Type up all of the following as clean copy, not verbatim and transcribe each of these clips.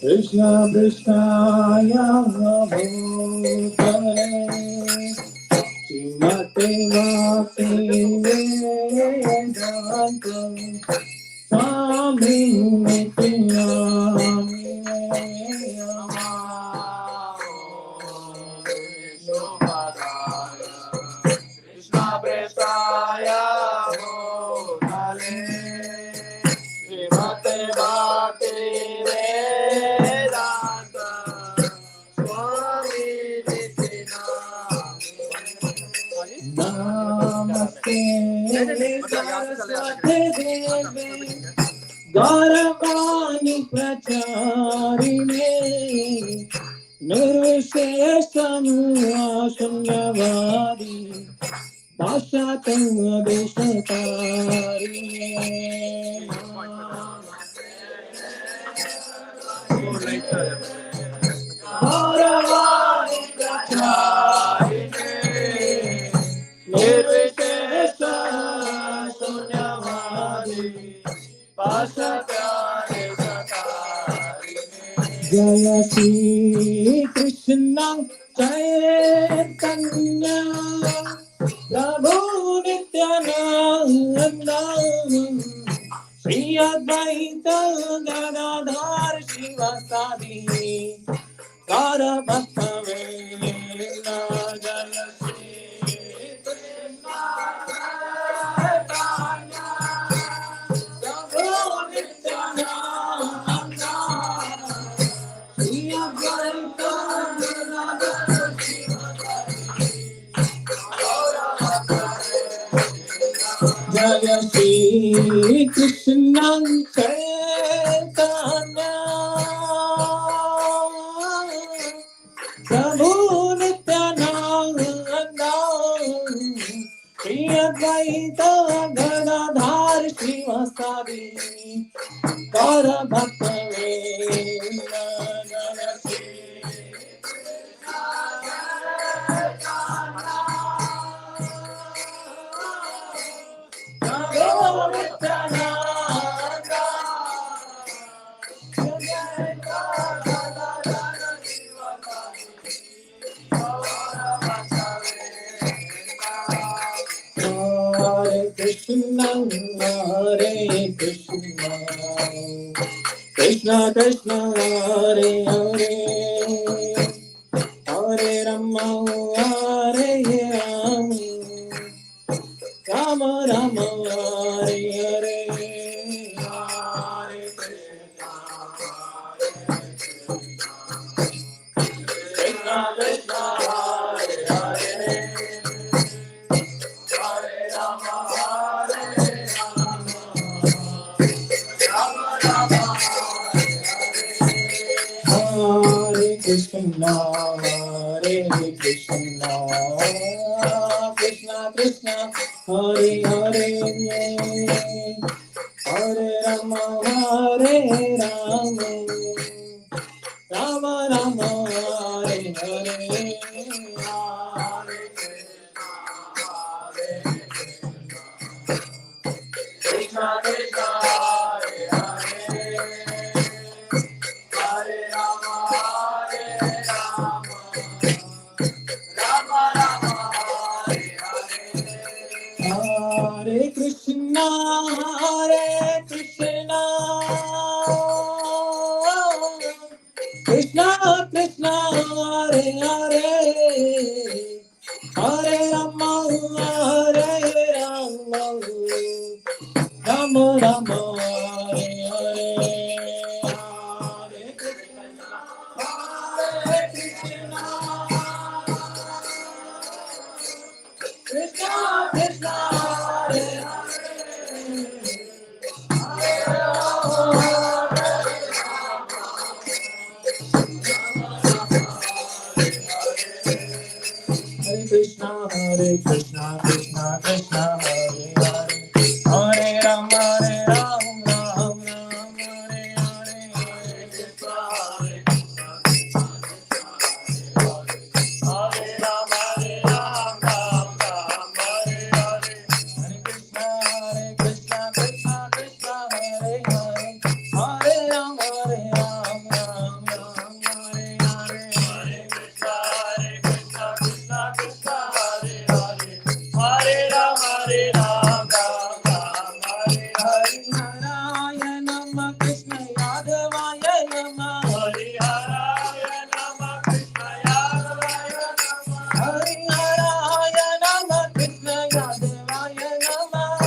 Krishna Krishnaya Bhutale Srimate Bhakti Vedanta Swami Nityanami Krishna Krishnaya Bhutale Srimate Bhakti Vedanta Swami Nityanami Namaste Saraswate Devi Gauravani Pracharine Nirvishesham Shunyavadi Dashatam Deshatarine Gauravani Pracharine Nirvishesham Shunyavadi Jaya Shri Krishna Chaitanya Prabhu Nityananda Shri Advaita Gadadhar Shivasadi Gaura Bhakta Vela Jaya Shri Krishna Chaitanya Prabhu Nityananda Jaya Shri Krishna Chaitanya Prabhu Nityananda Shri Advaita Gadadhar Shivasadi Gaura Bhakta Vela Jaya Shri Hare Krishna, Hare Krishna, Krishna Krishna, Hare Hare, Hare Rama, Hare Rama, Rama Rama, Hare Hare, Hare Krishna, Krishna Krishna, Hare Hare. Hare Krishna, Hare Krishna, Krishna Krishna, Hare Hare, Hare Rama, Hare Rama, Krishna, Hare Hare, Hare Rama, Hare Rama, Rama Rama, Hare Hare, Hare Krishna, Hare Krishna, Krishna Krishna, Hare Krishna, Hare Krishna, Krishna Krishna, Hare Hare, Hare Ram, Hare Ram, Ram Ram, Hare Hare, Hare Krishna, Hare Krishna, Hare Ram, Hare Ram, Ram Ram, Hare Hare, Hare Krishna, Krishna Krishna, Hare Hare, Hare Ram, Hare Ram, Ram Ram, Hare Hare, Hare Krishna, Krishna Krishna, Hare Hare, Hare Ram, Hare Ram, Ram Ram, Hare Hare, Narayana Krishna Yadavaya Namah, Hare Narayana Krishna Yadavaya Namah, Hare Narayana Krishna Yadavaya Namah,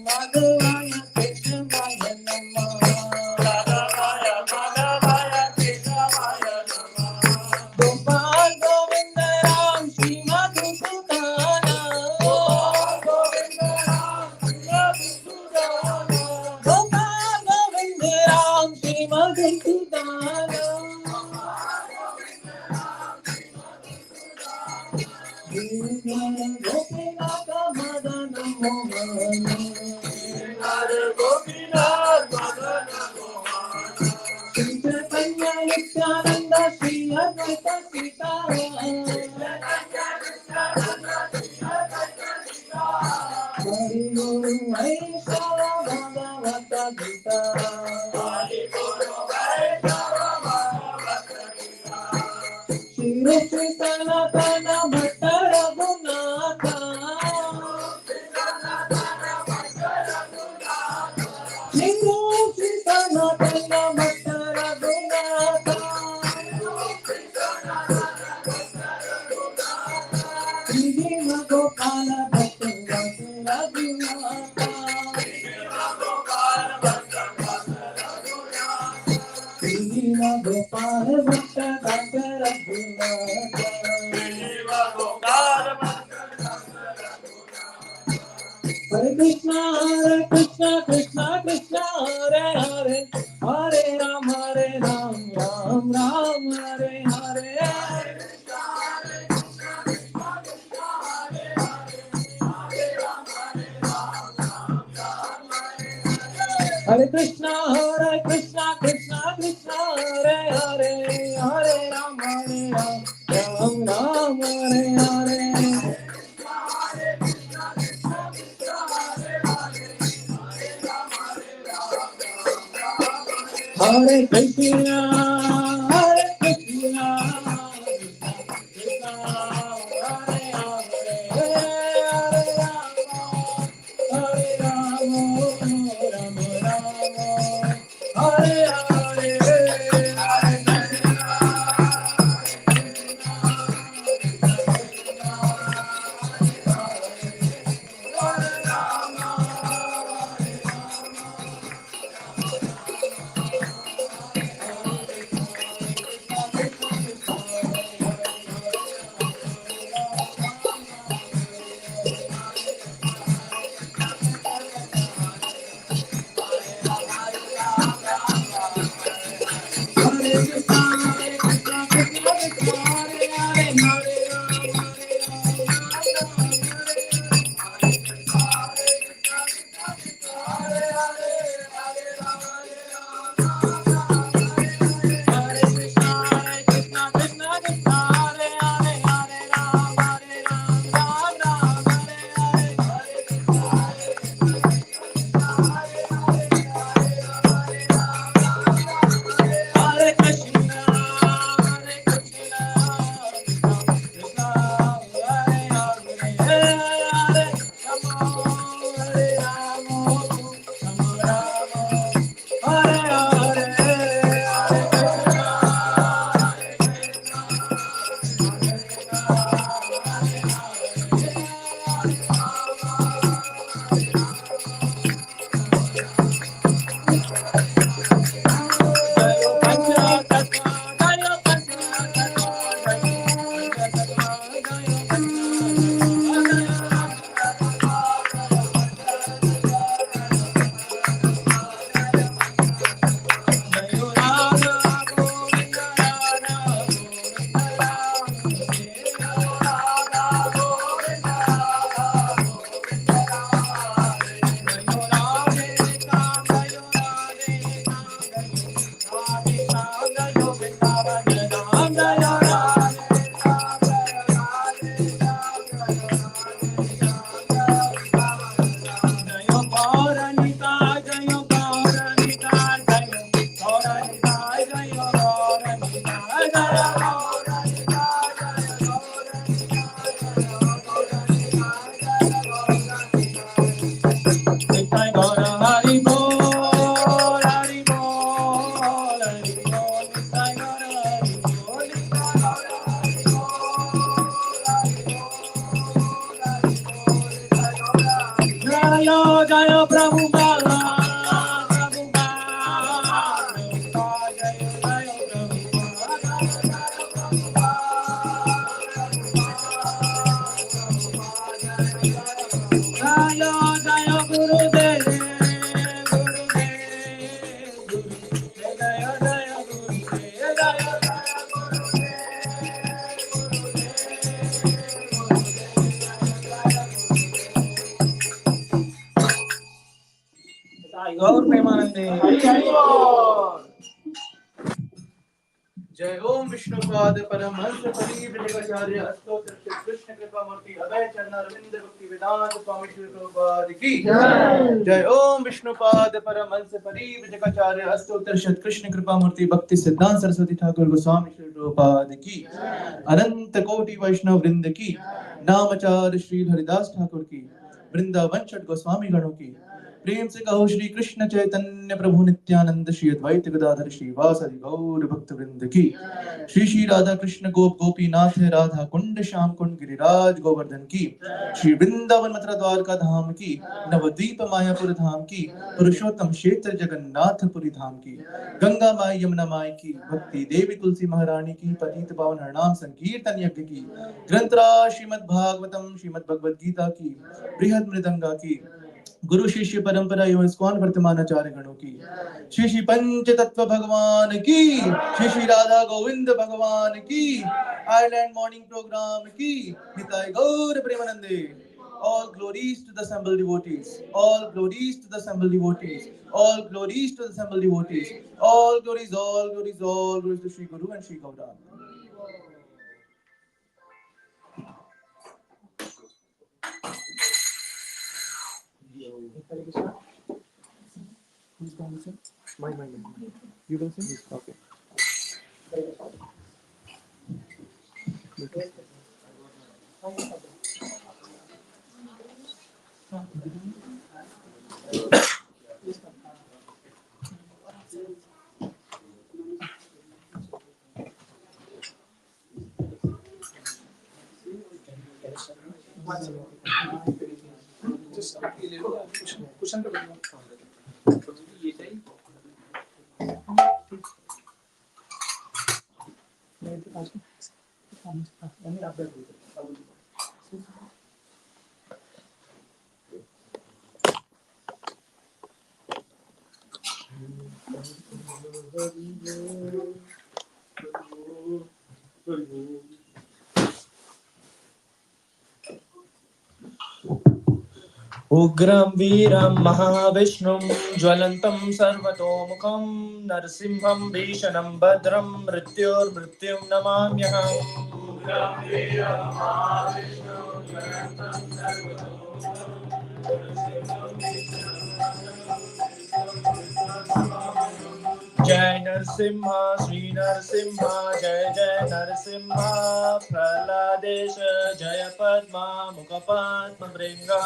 Madhuvaya Keshavaya Gopal Govinda Ram Shri Madhusudana, Gopal Govinda Ram Shri Madhusudana, Gopal Govinda Ram Shri Madhusudana, Gopinath Madana Mohana, Gopinath Madana Mohana, Shri Chaitanya Nityananda Shri Advaita Hari Guru Vaishnava Bhagavata Gita, Hari Guru Vaishnava Bhagavata Gita, Shri Rupi Sanatana Bhatta Raghunatha, Shri Rupi Sanatana Bhatta Raghunatha, Shri Dima Gopala Bhatta Raghunatha, Dima Gopala Bhatta Raghunatha, Hare Krishna, Krishna Krishna, Hare Hare, Hare Ram, Ram Ram, Hare Hare, Hare Krishna, Krishna Krishna, Hare Hare, Hare Ram, Ram Ram, Hare Hare, Hare Krishna, Krishna Krishna, Hare Hare, Hare Rama, Rama Rama, Hare Hare, Hare Krishna, Jaya Prabhupada. गौर प्रेमानंदे जय ओम विष्णुपाद परमहंस परिव्राजकाचार्य अष्टोत्तर कृष्ण कृपा मूर्ति अभय चरण अरविंद भक्ति वेदांत स्वामी श्री प्रभुपाद की जय ओम विष्णुपाद परमहंस परिव्राजकाचार्य अष्टोत्तर कृष्ण कृपा मूर्ति भक्ति सिद्धांत सरस्वती ठाकुर गोस्वामी श्री प्रभुपाद की अनंत कोटि वैष्णव वृंद की नामचार्य श्री हरिदास ठाकुर की वृंदावन छठ गोस्वामी गणों की प्रेम से कहो श्री कृष्ण चैतन्य प्रभु नित्यानंद श्री अद्वैत गदाधर श्रीवासदि गौर भक्त वृंद की श्री श्री राधा कृष्ण गोप गोपीनाथ राधा कुंड श्याम कुंड गिरिराज गोवर्धन की श्री वृंदावन मथुरा द्वारका धाम की नवद्वीप मायापुर धाम की पुरुषोत्तम क्षेत्र जगन्नाथपुरी धाम की गंगा माई यमुना माई की भक्ति देवी तुलसी महारानी की पतित पावन हरनाम संकीर्तन यज्ञ की ग्रंथराज श्रीमद् भागवतम श्रीमद् भगवद गीता की बृहद मृदंगा की गुरु शिष्य परंपरा एवं इस्कॉन वर्तमान आचार्य गणों की श्री श्री पंच तत्व भगवान की श्री श्री राधा गोविंद भगवान की आयरलैंड मॉर्निंग प्रोग्राम की निताय गौर प्रेमानंदे all glories to the assembled devotees, all glories to the assembled devotees, all glories to the assembled devotees, all glories, all glories, all glories to Sri Guru and Sri Gauranga. Who's going to sing? Mine. You will sing? Okay. Just cushion पे बैठो। ये चाहिए। मैं तो आज नहीं आप बैठ उग्रं वीरं महाविष्णुं ज्वलन्तं सर्वतोमुखं नरसिंहं भीषणं भद्रं मृत्युर्मृत्युं नमाम्यहम् उग्रं वीरं महाविष्णुं ज्वलन्तं जय नरसिंह श्री नरसिंह जय जय नरसिंह प्रहलादेश जय पद्मा मुखपद्म भृंगा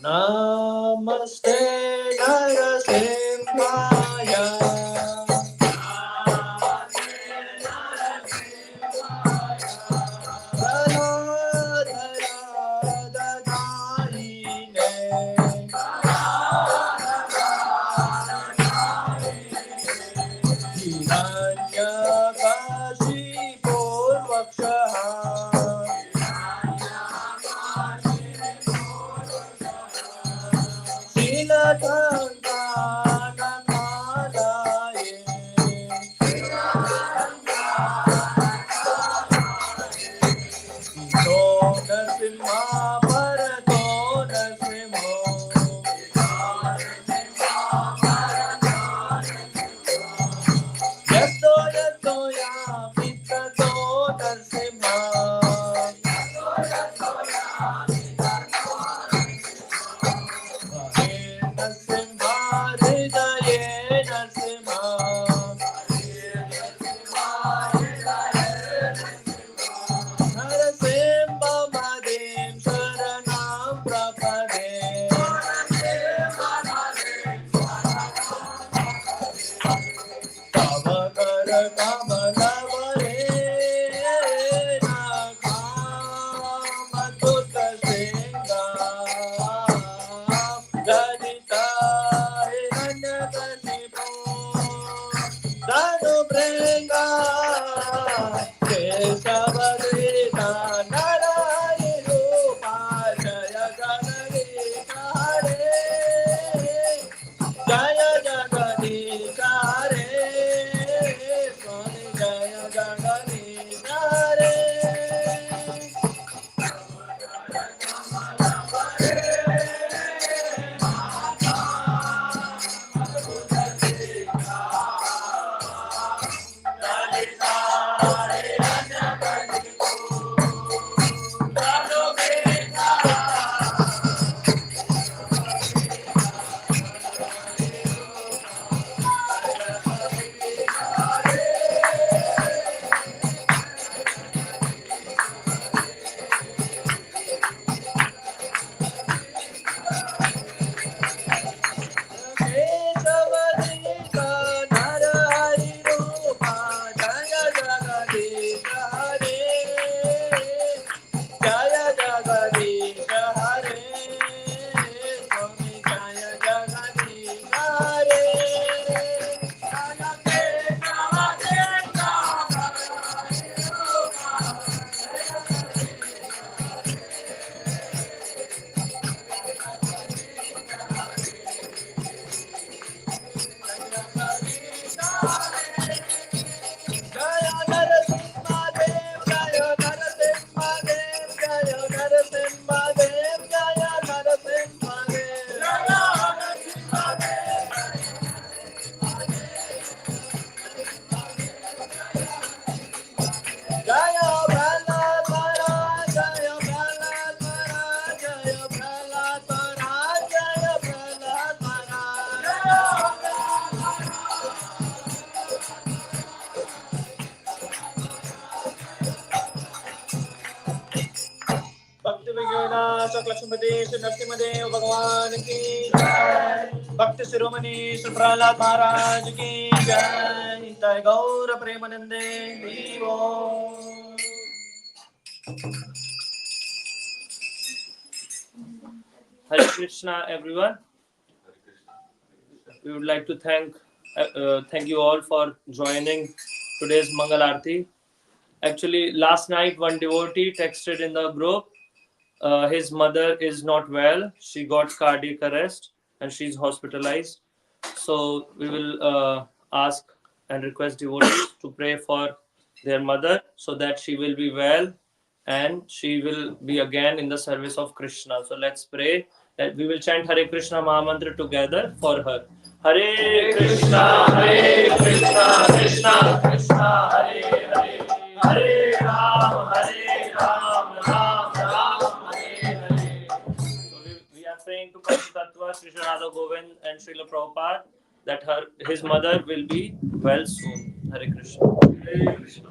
नमस्ते नरसिंहाय विनाशक लक्ष्मीपति श्री नरसिंहदेव भगवान की जय। भक्त शिरोमणि श्री प्रहलाद महाराज की जय। जय गौर प्रेमानंदे देवो। Hare Krishna, everyone. We would like to thank you all for joining today's Mangal Aarti. Actually, last night one devotee texted in the group. His mother is not well. She got cardiac arrest and she's hospitalized. So we will ask and request devotees to pray for their mother so that she will be well and she will be again in the service of Krishna. So let's pray that we will chant Hare Krishna Mahamantra together for her. Hare Krishna, Krishna Krishna, Hare Hare, Hare Ram, Ram Ram, Hare Hare. So we are praying to Panchatattva, Sri Radha Govind and Srila Prabhupada that his mother will be well soon. Hare Krishna. Hare Krishna.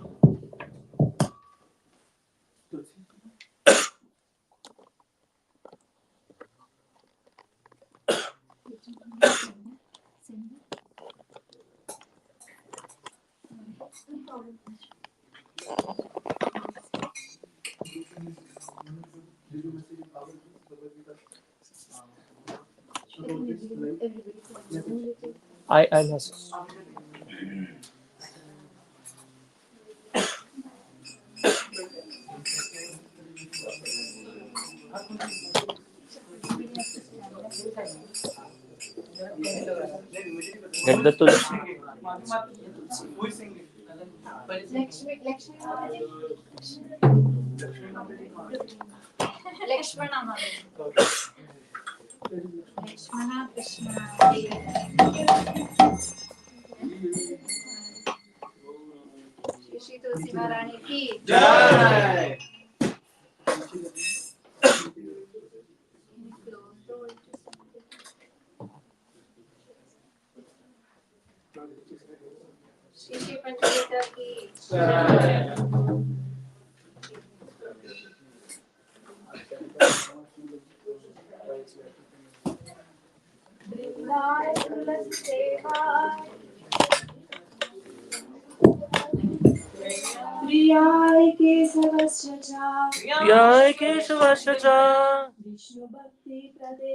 I'll assist. Get the tulsi. Lakshmana Krishna. Shri Tulsi Maharani ki jai. Shri Panchita ki jai. Brindaye tulsi seva Priyaye kesavasya cha Vishnu Bhakti Prade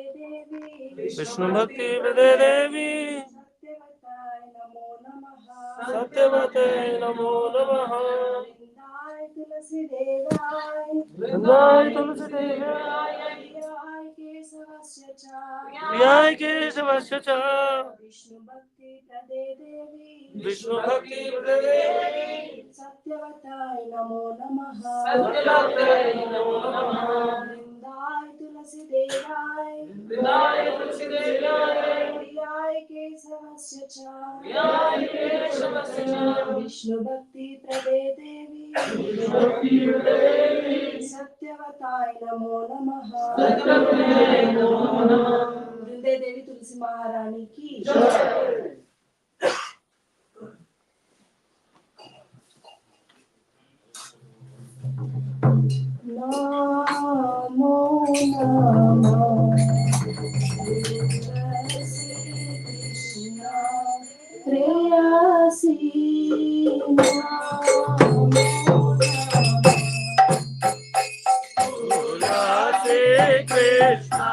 Devi Satyavataye Namo Namaha Vrindaye tulsi devaye Priyaye kesavasya cha Vishnu Bhakti Prade Devi Satyavataye Namo Namaha Vrindaye tulsi devaye Priyaye kesavasya cha Vishnu Bhakti Prade Devi Satyavataye Namo Namaha Vrinde Devi Tulsi Maharani ki jai. Namo Namo Preyasi Krishna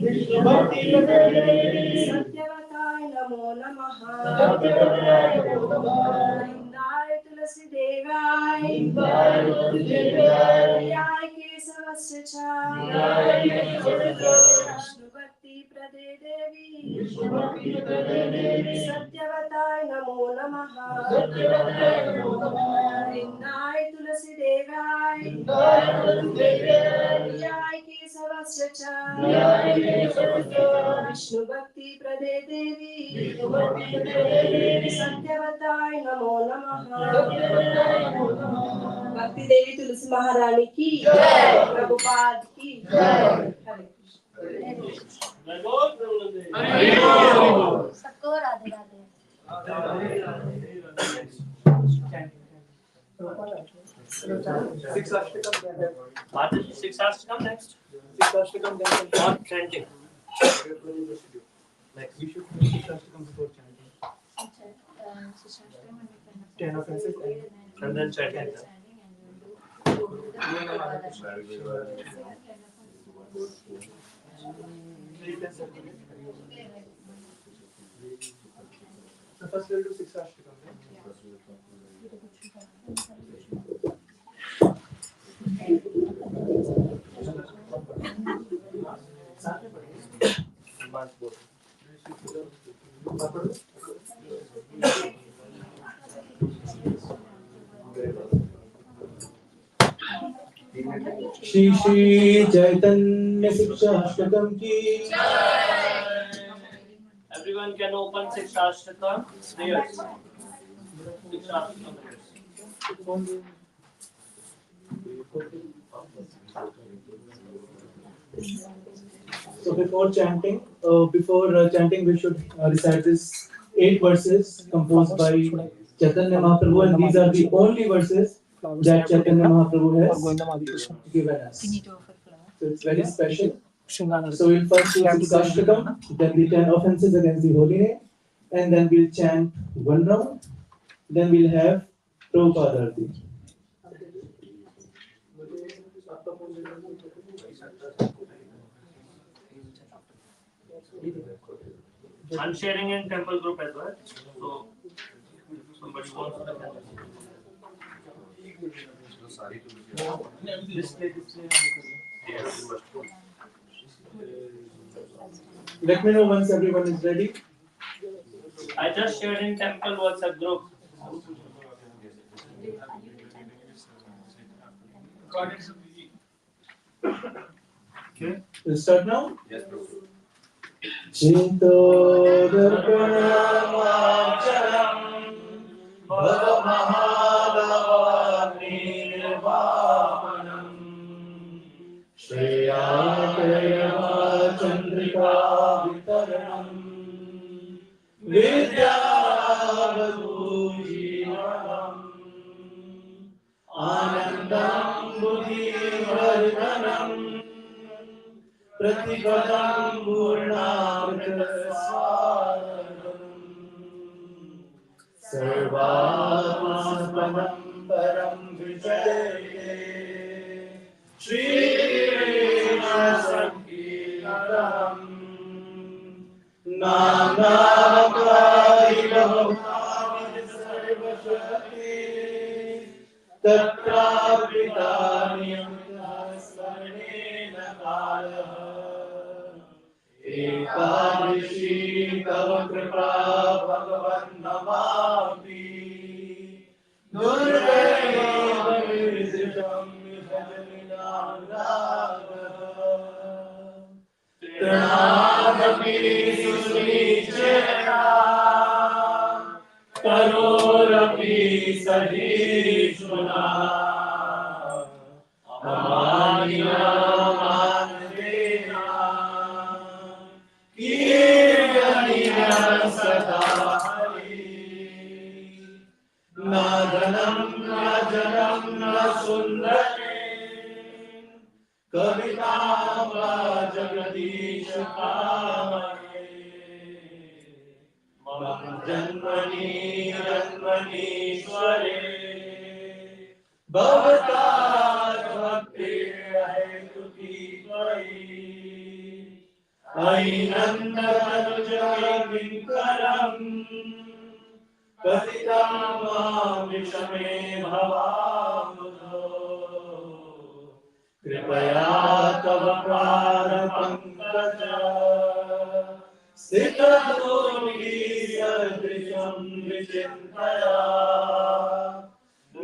Vishnu भक्ति प्रदे देवी सत्यवताय नमो नमः वृंदाय तुलसी देवाय केशवस्य च विष्णु भक्ति प्रदे देवी सत्यवताय नमो नमः निन्दाय तुलसी देवाय प्रियाय केशवस्य च विष्णु भक्ति प्रदे देवी सत्यवताय नमो नमः भक्ति देवी तुलसी महारानी की प्रभुपाद की हरे सबको Radhe Radhe. Six Ashtakam next. Six Ashtakam then or chanting. Next. We should do Six Ashtakam before chanting. 10 offenses and then chanting. So first we'll do Six Ashtakam. Shri Shri Chaitanya शिक्षाष्टकम की Everyone can open Six Ashtakam. There. Six Ashtakam. So before chanting, we should recite this 8 verses composed by Chaitanya Mahaprabhu, and these are the only verses that Chaitanya Mahaprabhu has given us. So it's very special. So we'll first do Six Ashtakam, then the 10 offenses against the holy name, and then we'll chant one round. Then we'll have Prabhupada Arti. I'm sharing in temple group as well. So somebody wants to display. Yes. Let me know once everyone is ready. I just shared in temple WhatsApp group. Okay. We'll start now? Yes, bro. Chinto darpanamacharam bhavamahalavadnirvapanam Shreyakayama chandrika vitaranam Vidyavadhujivanam Anandam buddhivardhanam Pratipadam purnamritaswaranam Sarvatmapadam param vijayate Shri Krishna Sankirtanam Namnakari Bhavamani Sarvashakti Tatrapitanyamtasvarnena kalaha Ekadashi tava kripa bhagavan namami Durveva vizitam bhajaminam ragha Trinadapi sunichera Karorapi sahishuna Amanina manadena Kirtanina sadhari Na dhanam na janam na sundare Kavitam va jagadisha kamare Mam janmani janmanishware Bhavatat bhakti hetu ki tvai Ainanda tanuja vinkaram Patitam mam vishame bhavamudho Kripaya tava prana pankaja स्थितयोगी सदृशं विचिन्तया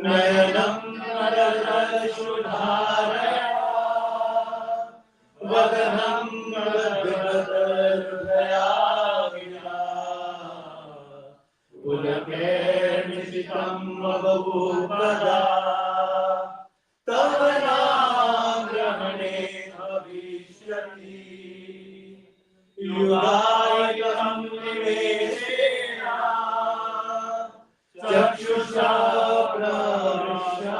नयनं नरदर्शुधारया वदनं मदगतहृदया विना पुलकेर्निशितं मबभूपदा तव नामग्रहणे भविष्यति युगायितं निवेशेन चक्षुषा प्रविशायितं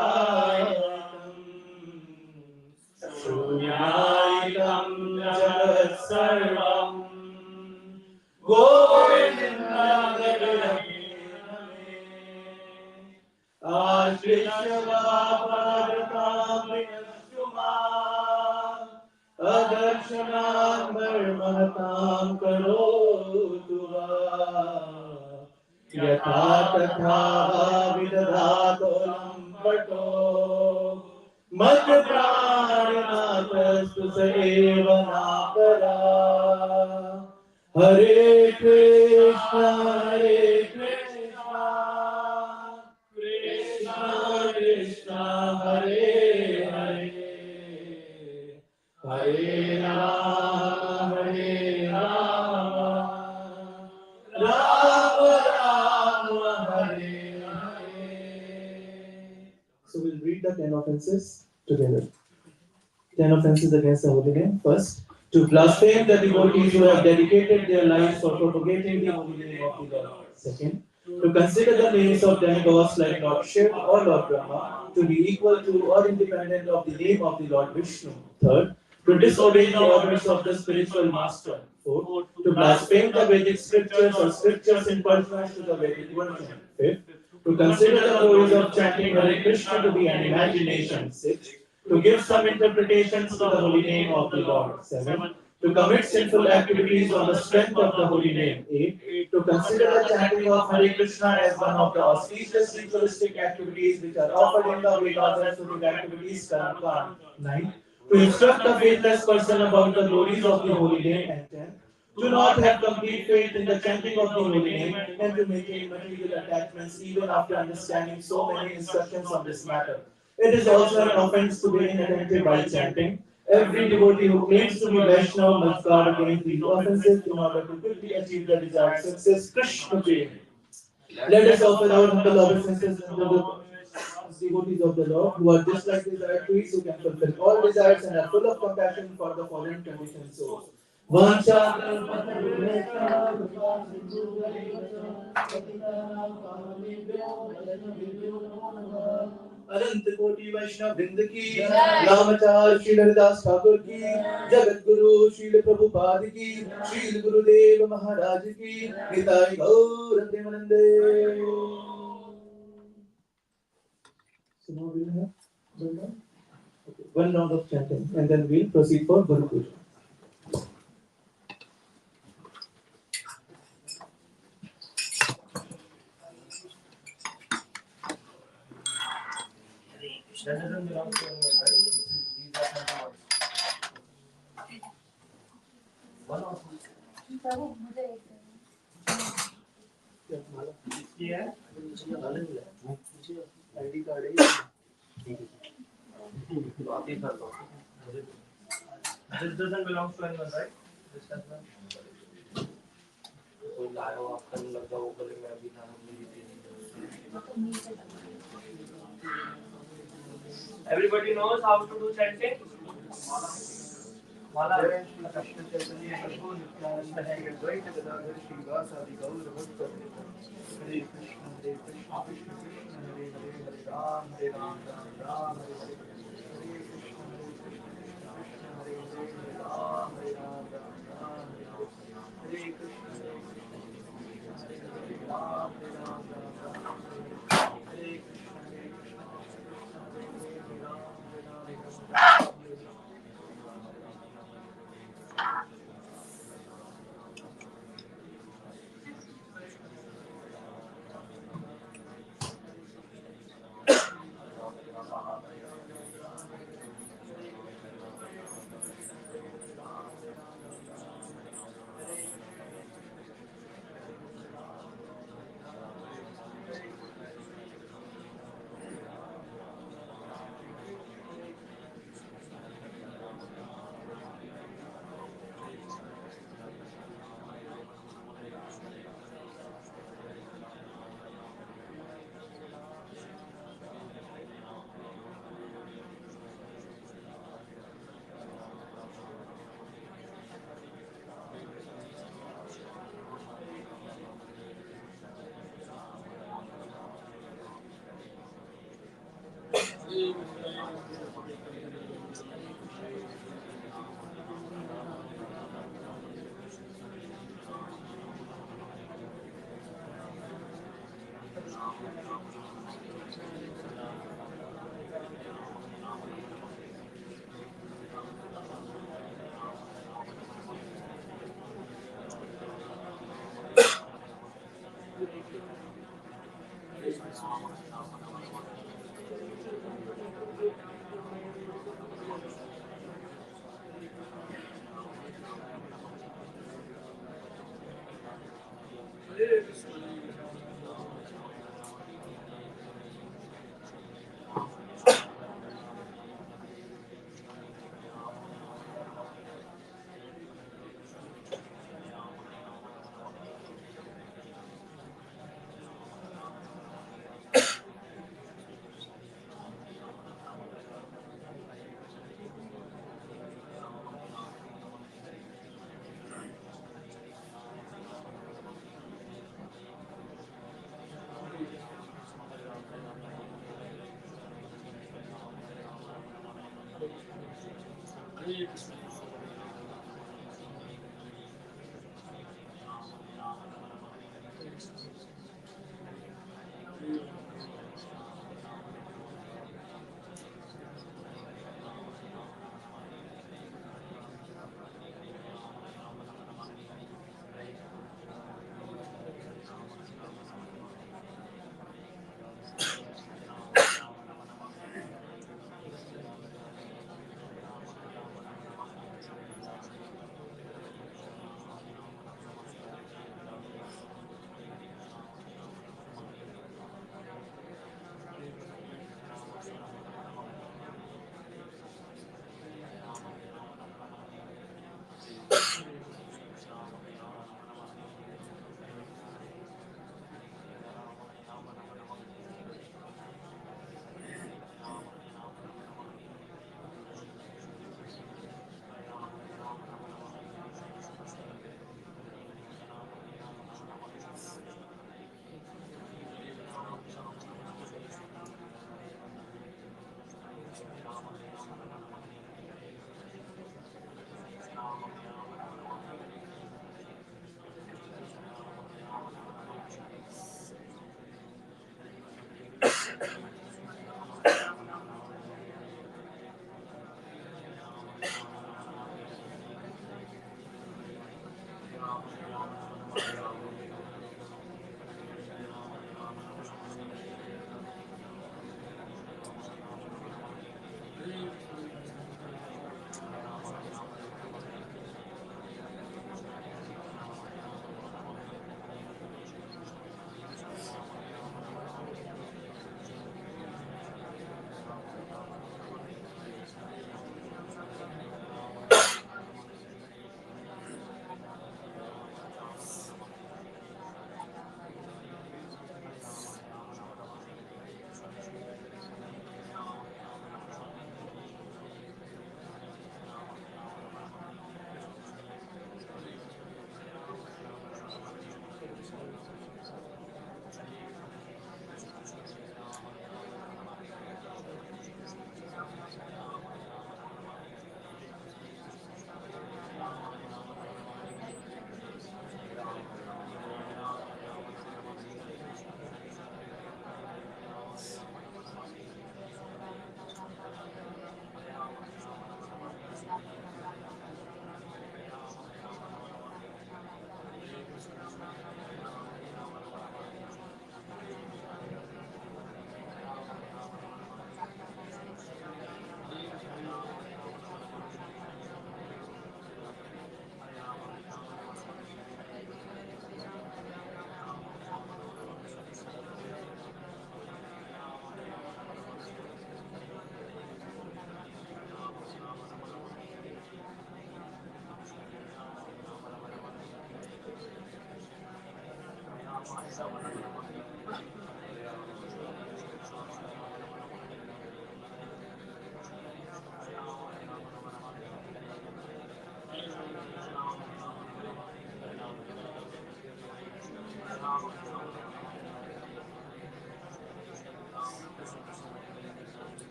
शून्यायितं जगत्सर्वं गोविन्दनामग्रहणेन मे आश्लिष्य वापरतामृतस्तु माम् अदर्शनां महतां करोतु वा यथा तथा विदधातोऽलं पटो मत्प्राणनाथस्तु स एव नापरा हरे Krishna Krishna Krishna Hare Hare Hare Ram Ram Ram Hare Hare. So we'll read the 10 offenses together. 10 offenses against the holy name. First, to blaspheme the devotees who have dedicated their lives for propagating the holy name of the Lord. Second, to consider the names of demigods like Lord Shiva or Lord Brahma to be equal to or independent of the name of the Lord Vishnu. Third, to disobey the orders of the spiritual master. Fourth, to blaspheme the Vedic scriptures or scriptures in contrast to the Vedic version. Fifth, to consider the glories of chanting Hare Krishna to be an imagination. Sixth, to give some interpretations to the holy name of the Lord. 7. To commit sinful activities on the strength of the holy name. 8. To consider the chanting of Hare Krishna as one of the auspicious ritualistic activities which are offered in the Vedas and Sutra activities. 9. To instruct the faithless person about the glories of the holy name. And 10. To not have complete faith in the chanting of the holy name and to maintain material attachments even after understanding so many instructions on this matter. It is also an offense to be inattentive while chanting. Every devotee who claims to be Vaishnava must guard against these offenses in order to quickly achieve the desired success. Krishna Jai. Let us offer our humble obeisances unto the devotees of the Lord who are just like desired trees who can fulfill all desires and are full of compassion for the fallen conditioned souls. Vanchakalpatarubhesha अनंत कोटि वैष्णव वृंद की रामाचार्य श्री हरिदास ठाकुर की जगत गुरु श्रील प्रभुपाद की श्रील गुरुदेव महाराज की निताई गौर प्रेमानंदे. So now we'll have one round of chanting and then we'll proceed for Guru Puja. That doesn't belong to anyone, right? These are not one of yeah. ID card है. This doesn't belong to anyone, right? This does not. कोई लाया आपका नहीं लगा वो गले में अभी ना Everybody knows how to do chanting. Mala. Krishna Chaitanya Prabhu Nityananda Hai Advaita Gadadhar Srivasadi Gaur Bhakta Hare Krishna Krishna Krishna Hare Hare Hare Ram Ram Ram Hare Hare Hare Krishna Krishna Hare Hare Ram Ram Ram Hare Krishna Hare Hare Ram Ram Hare Krishna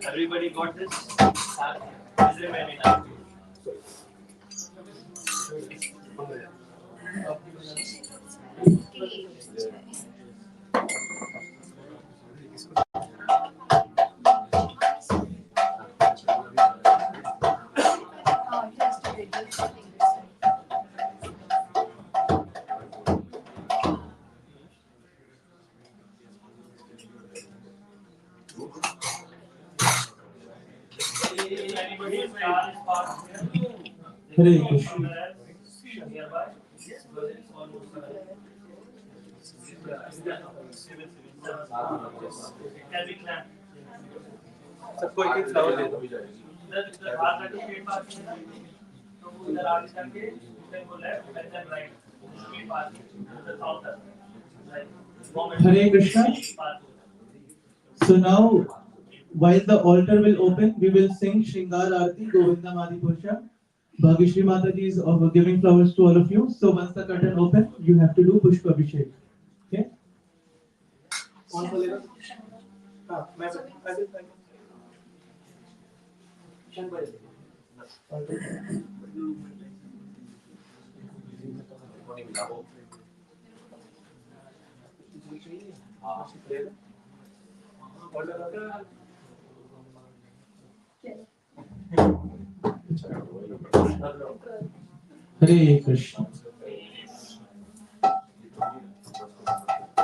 Everybody got this? Is remaining now. Hare Krishna. सबको एक एक flower they दो इधर हाथ रखो पेट पास में तो इधर आगे करके then go left and then right peat pass the counter Hare Krishna. So now, while the altar will open, we will sing Shringar Arati, Govinda Madi Purusha. Bhagishri Mataji is giving flowers to all of you. So once the curtain opens, you have to do Pushpa Abhishek. Okay? कौन बोलेगा हाँ मैं Hare Krishna.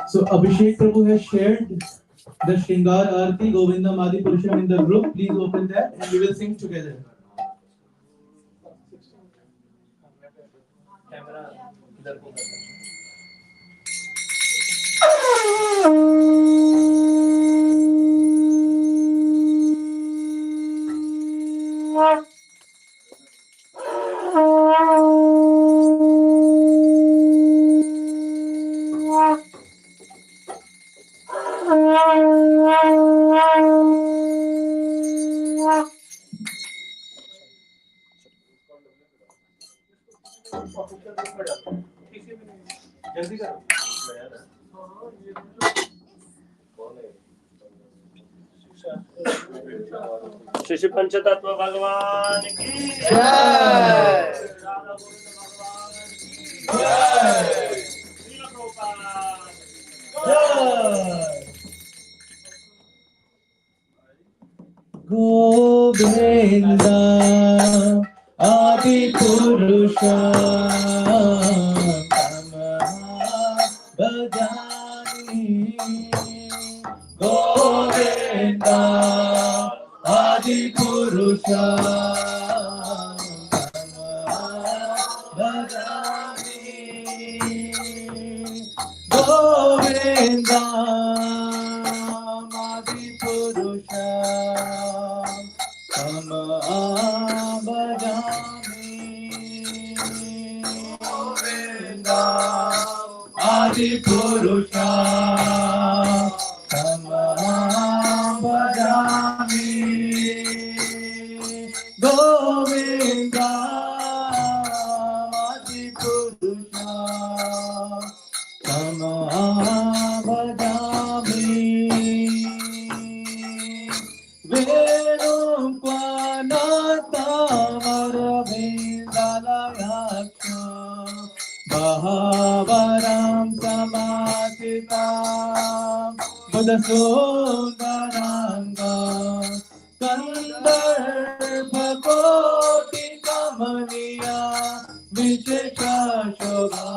So Abhishek Prabhu has shared the Shringar Arati Govinda Madi Purusham in the group. Please open that and we will sing together. Camera इधर को जल्दी करो शिशु पंचतत्व भगवान की जय राधा गोविंद भगवान की जय Shri Prabhupada Govinda Adi Purusha Bhajani Govinda Adi Purusha Bhajani Govinda Adi Purusha Adi Purusha Bhajami Govinda Adi Purusha Bhajami मदसूदनांगा कंदर्प कोटि कमलिया विशेष शोभा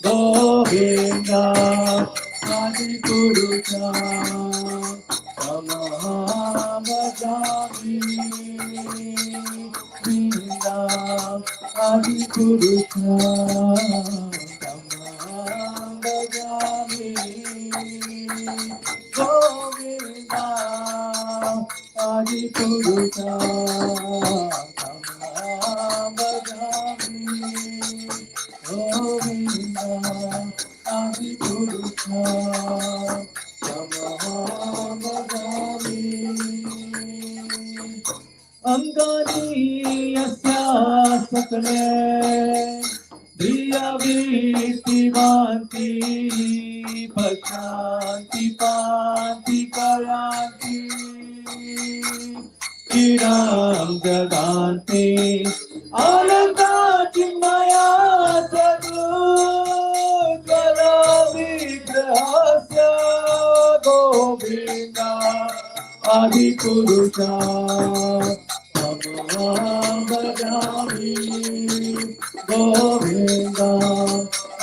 गोविंदा आदि पुरुषा तमहामजामि गोविंदा आदि पुरुषा तमहामजामि गोविंदा आदि पुरुषा Govinda Adi Purusha Tamahagami Angani Asya Sakale Diya Viti Vanti Pashanti Panti Karanti Kiram Jaganti Ananda Chimaya Sadhu Jala Vigrahasya Govinda Adi Purusha Tamahagami Govinda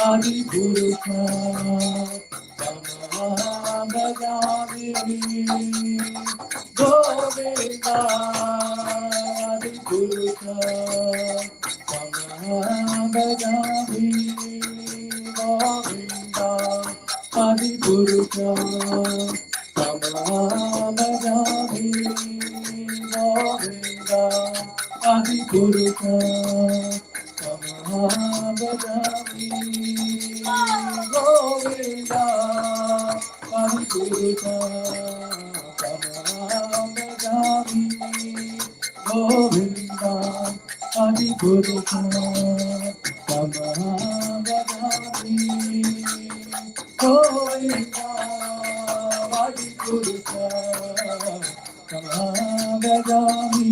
Adi Purusha Tamahagami Govinda Adi Purusha Tamahagami Govinda Adi Purusha Tamahagami Govinda Adi Purusha Tamahagami Govinda Adi Purusha Tamahagami Govinda Adi Purusha Tamahagami Govinda Adi Purusha Tamahagami.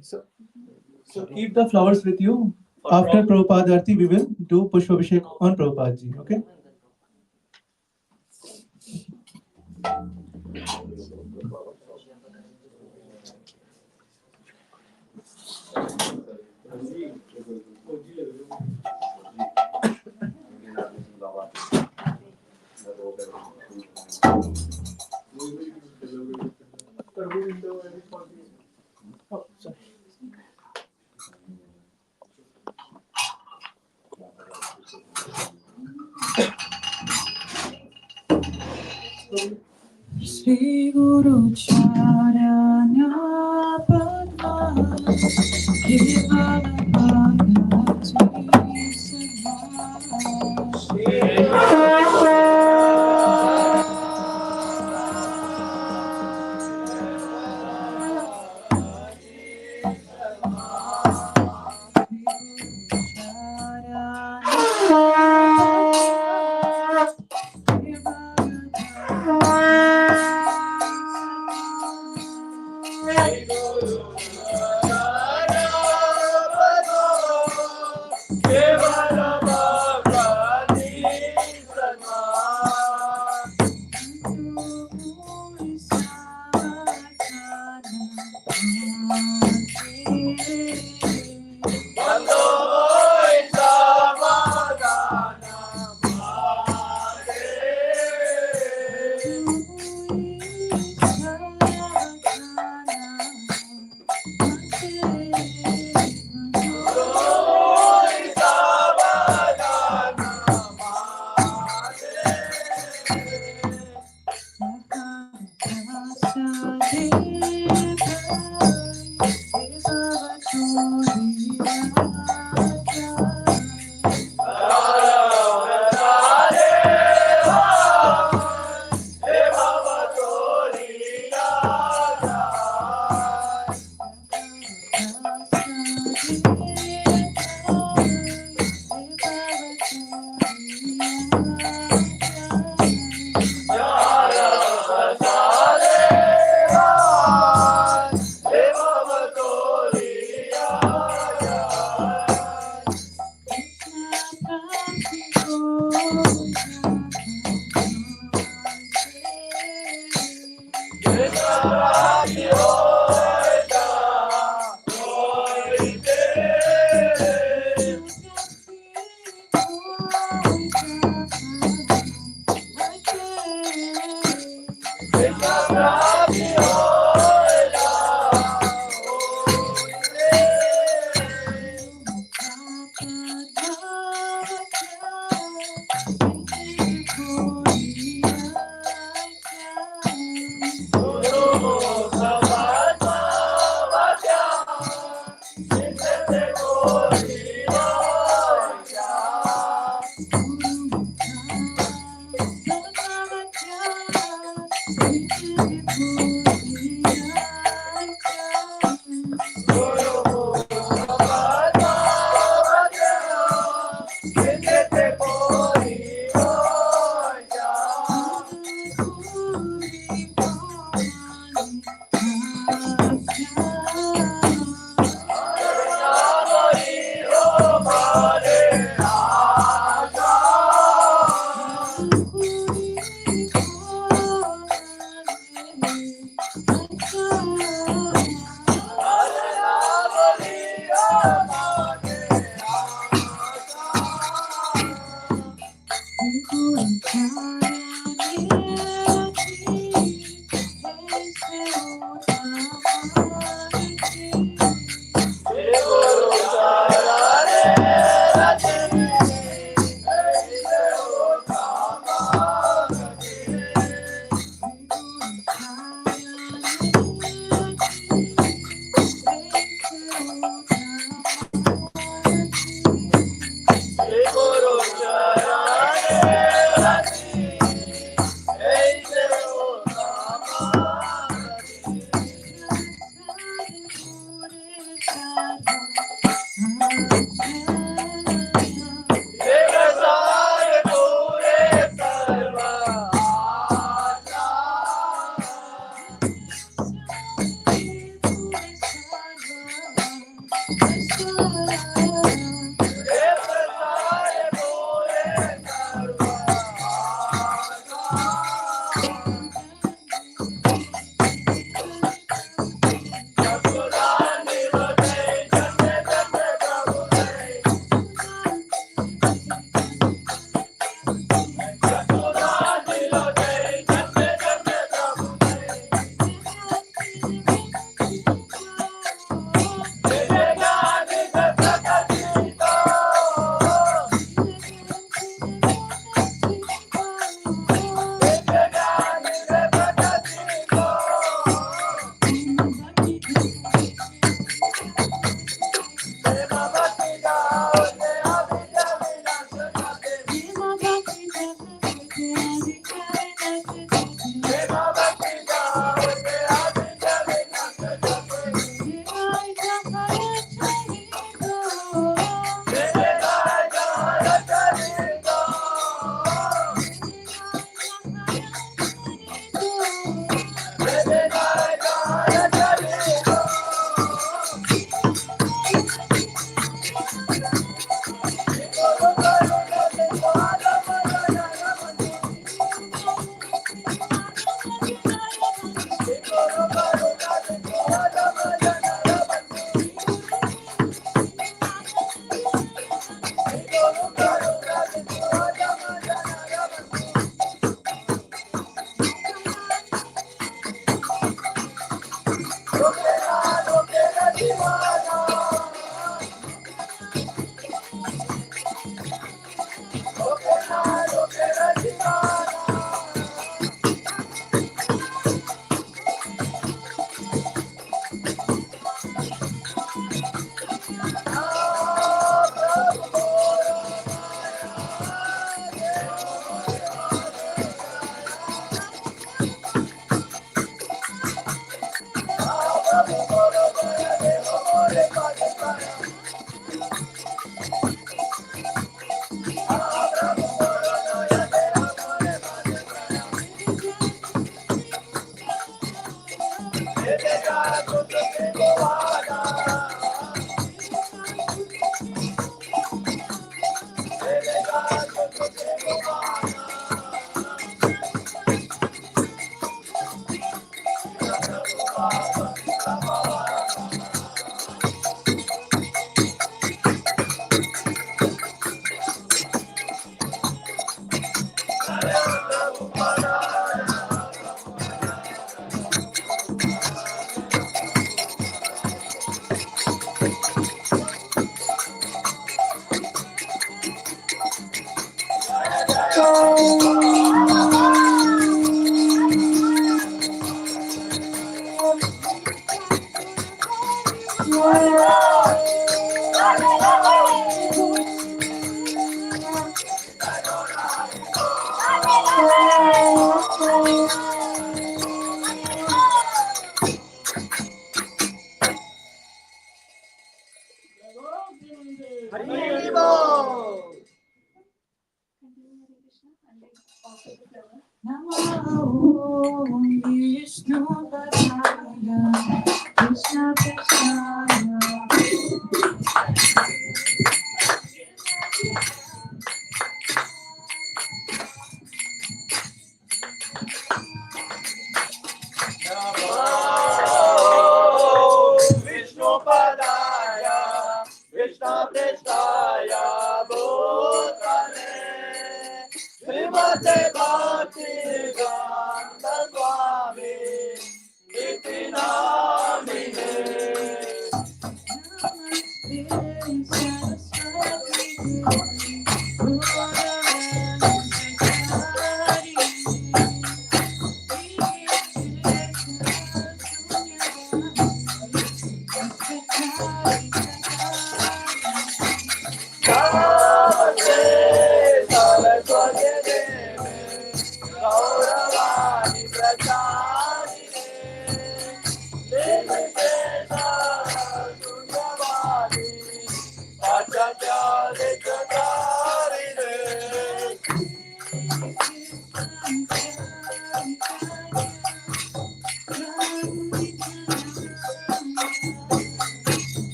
So keep the flowers with you. After Prabhupada Arti, we will do Pushpa Abhishek on Prabhupada ji. Okay? Oh, sorry. Shri Guru Charana Padma Kevala Bhagavati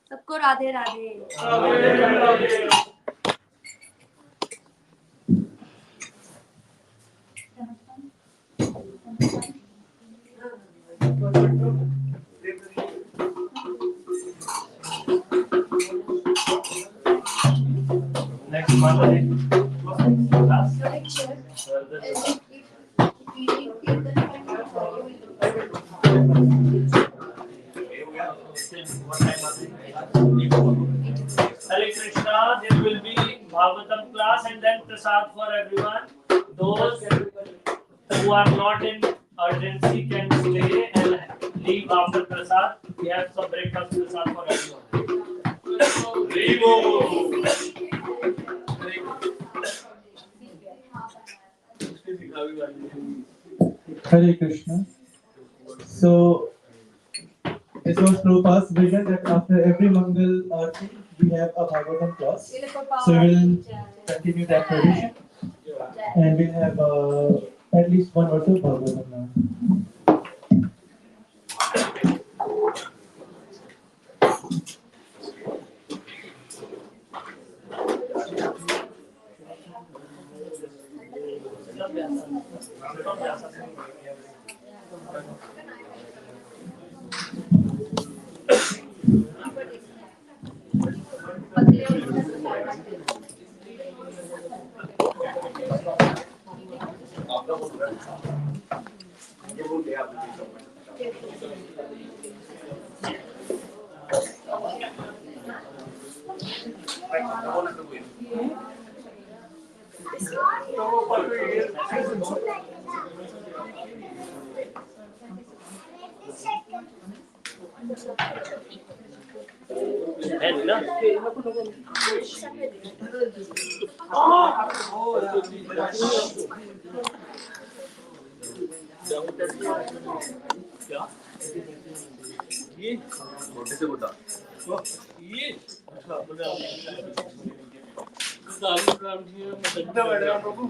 सबको Radhe Radhe. Next Monday. Hare Krishna, there will be Bhagavatam class and then prasad for everyone. Those who are not in urgency can stay and leave after prasad. We have some breakfast prasad for everyone. Hare Krishna. So this was Prabhupada's vision that after every Mangal Aarti we have a Bhagavatam class. So we will continue that tradition and we'll have at least one or two Bhagavatam now.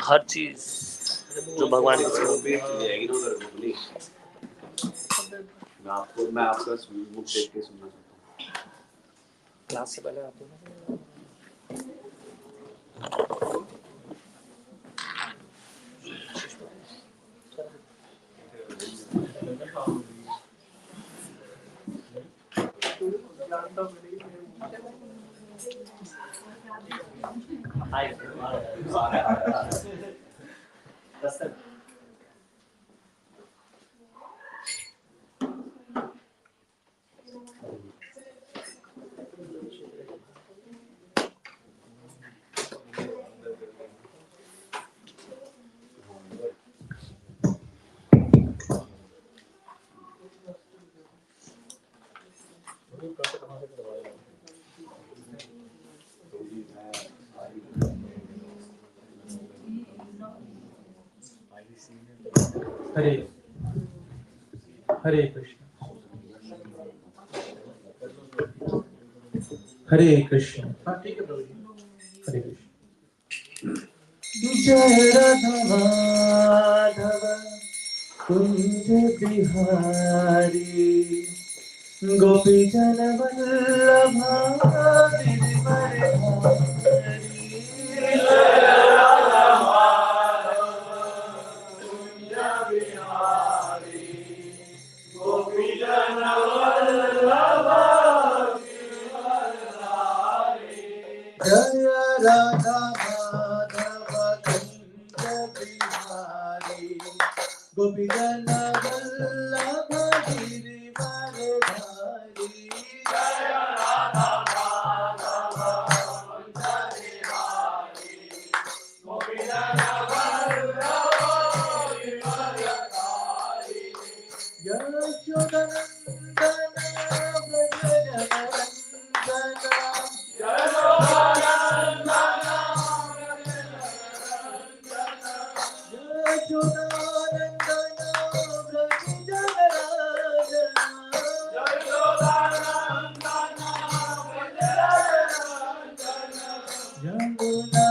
हर चीज जो भगवान की मैं आपका book देख के सुनना चाहता हूँ। क्लास से पहले आते हैं हरे हरे कृष्ण हरे कृष्ण। हाँ ठीक है प्रभु जी। हरे कृष्ण। जय राधा माधव कुंज बिहारी गोपी जन वल्लभा गिरिवर जय राधा माधव कुंज बिहारी गोपी जन वल्लभ गिरिवर धारी जय राधा माधव कुंज बिहारी गोपी जन वल्लभ गिरिवर धारी यशोदनंदन व्रज जनरंजना यमुना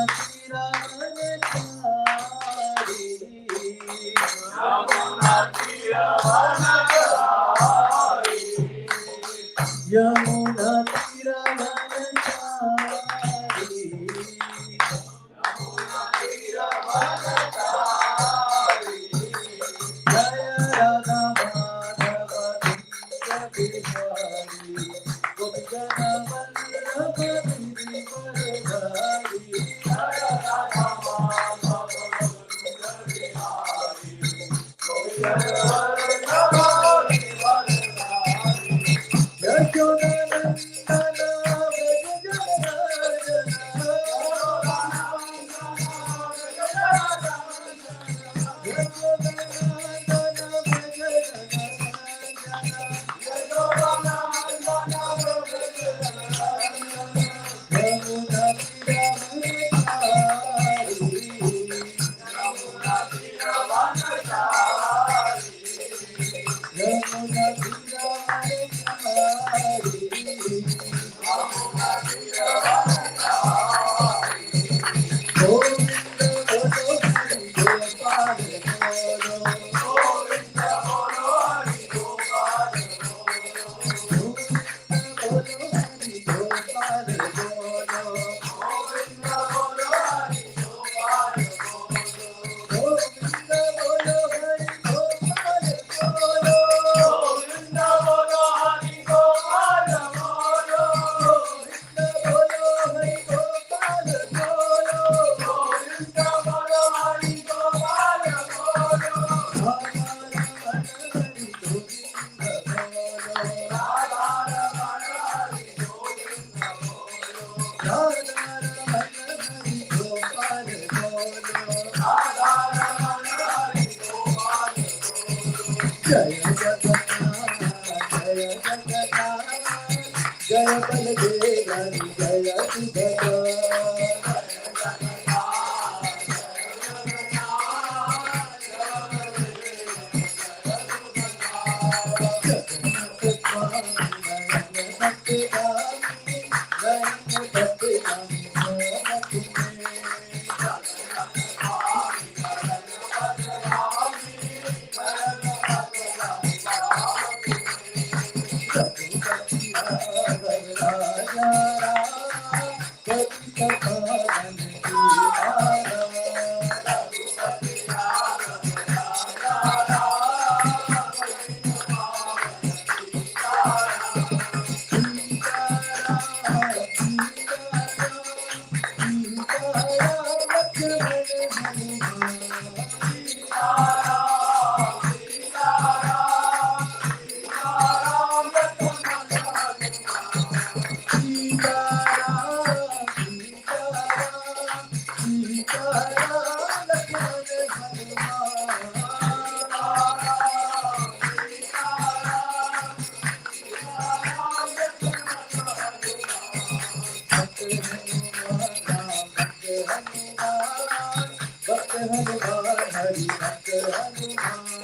भक्त हनुमान हरि भक्त Hanuman Hare Rama, Hare Rama, Rama Rama, Hare Hare.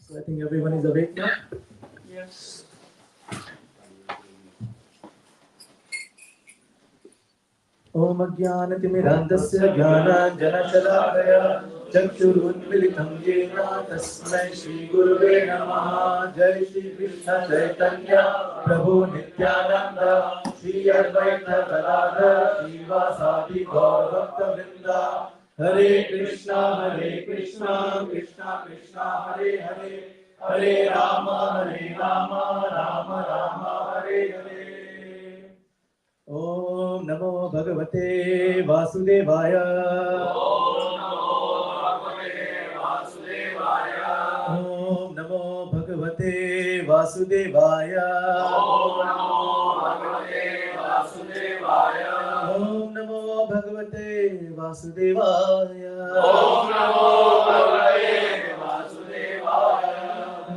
So I think everyone is awake now. Yes. Om Ajnanatimirandasya Jnananjanashalaakaya Chakshurunmilitam Yena Tasmai Shri Gurave Namaha. Jai Shri Krishna Chaitanya Prabhu Nityananda Shri Advaita Gadadhar Srivasadi Gaur Bhakta Vrinda. Hare Krishna Krishna Krishna Hare Hare Hare Rama Rama Rama Hare Hare. Om Namo Bhagavate Vasudevaya. Om Namo Bhagavate Vasudevaya. Om Namo Bhagavate Vasudevaya.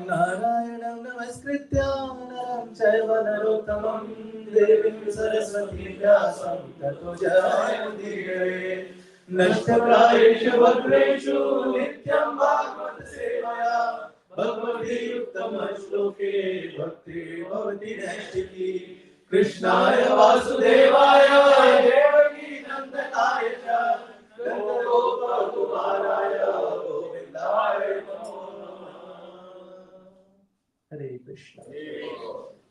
Narayanam Namaskritya Naram Chaiva Narottamam Devim Saraswati Vyasam Tato Jayamudire. नष्टप्रायेषु भद्रेषु नित्यं भागवत सेवया भगवद्गीतमश्लोके भक्ति भवति नैष्ठिकी कृष्णाय वासुदेवाय देवकी नन्दनाय च नन्दगोपकुमाराय गोविन्दाय नमो नमः। Hare Krishna.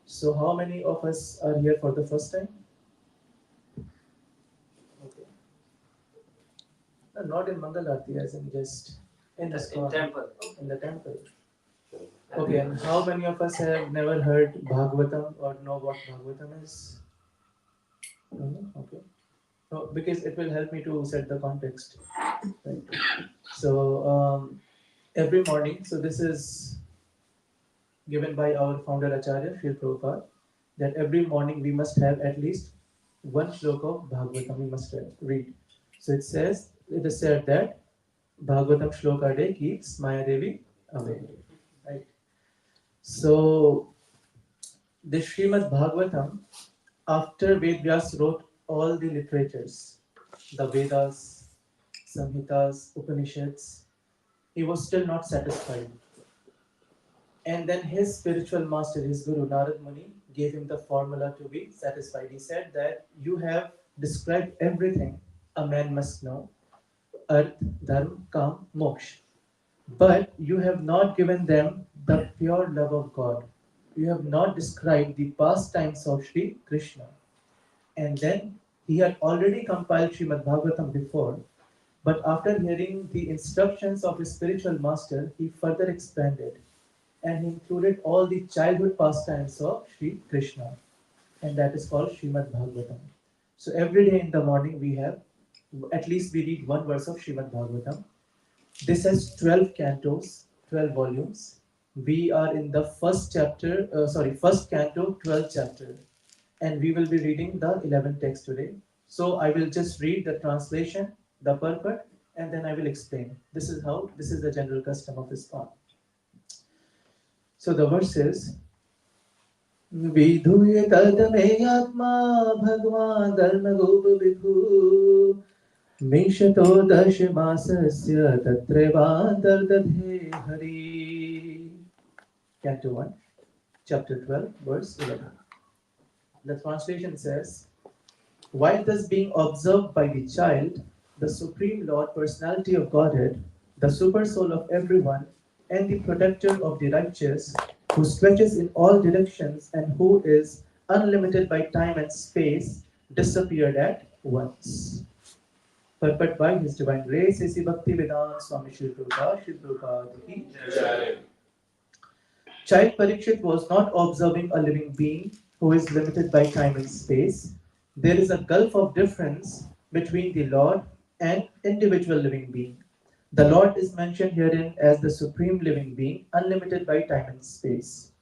So how many of us are here for the first time? Okay. No, not in Mangal Aarti, as in just in the temple. In the temple. Okay, and how many of us have never heard Bhagavatam or know what Bhagavatam is? No? Okay. No, because it will help me to set the context. Right. So every morning, so this is given by our founder Acharya, Srila Prabhupada, that every morning we must have at least one shloka of Bhagavatam we must read. So it is said that Bhagavatam shloka a day keeps Maya Devi away. Right. So the Srimad Bhagavatam, after Vedvyas wrote all the literatures, the Vedas, Samhitas, Upanishads, he was still not satisfied. And then his spiritual master, his Guru Narad Muni, gave him the formula to be satisfied. He said that you have described everything a man must know: Arth, Dharma, Kam, Moksha. But you have not given them the pure love of God. You have not described the pastimes of Sri Krishna. And then he had already compiled Srimad Bhagavatam before, but after hearing the instructions of his spiritual master, he further expanded and he included all the childhood pastimes of Sri Krishna, and that is called Srimad Bhagavatam. So every day in the morning we have, at least we read one verse of Srimad Bhagavatam. This has 12 cantos, 12 volumes. We are in the first canto, 12th chapter, and we will be reading the 11th text today. So I will just read the translation, the purport, and then I will explain. This is the general custom of ISKCON. So the verse is, विधूय तदमे आत्मा भगवान् धर्मगोप विभु मिषतो दशमासस्य तत्रैवान्तर्दधे Hari. Canto 1, chapter 12, verse 11. The translation says, while thus being observed by the child, the Supreme Lord, Personality of Godhead, the super soul of everyone, and the protector of the righteous, who stretches in all directions and who is unlimited by time and space, disappeared at once. Purport by His Divine Grace, A.C. Bhaktivedanta Swami Shri Prabhupada ki Jai. Child Parikshit was not observing a living being who is limited by time and space. There is a gulf of difference between the Lord and individual living being. The Lord is mentioned herein as the supreme living being, unlimited by time and space.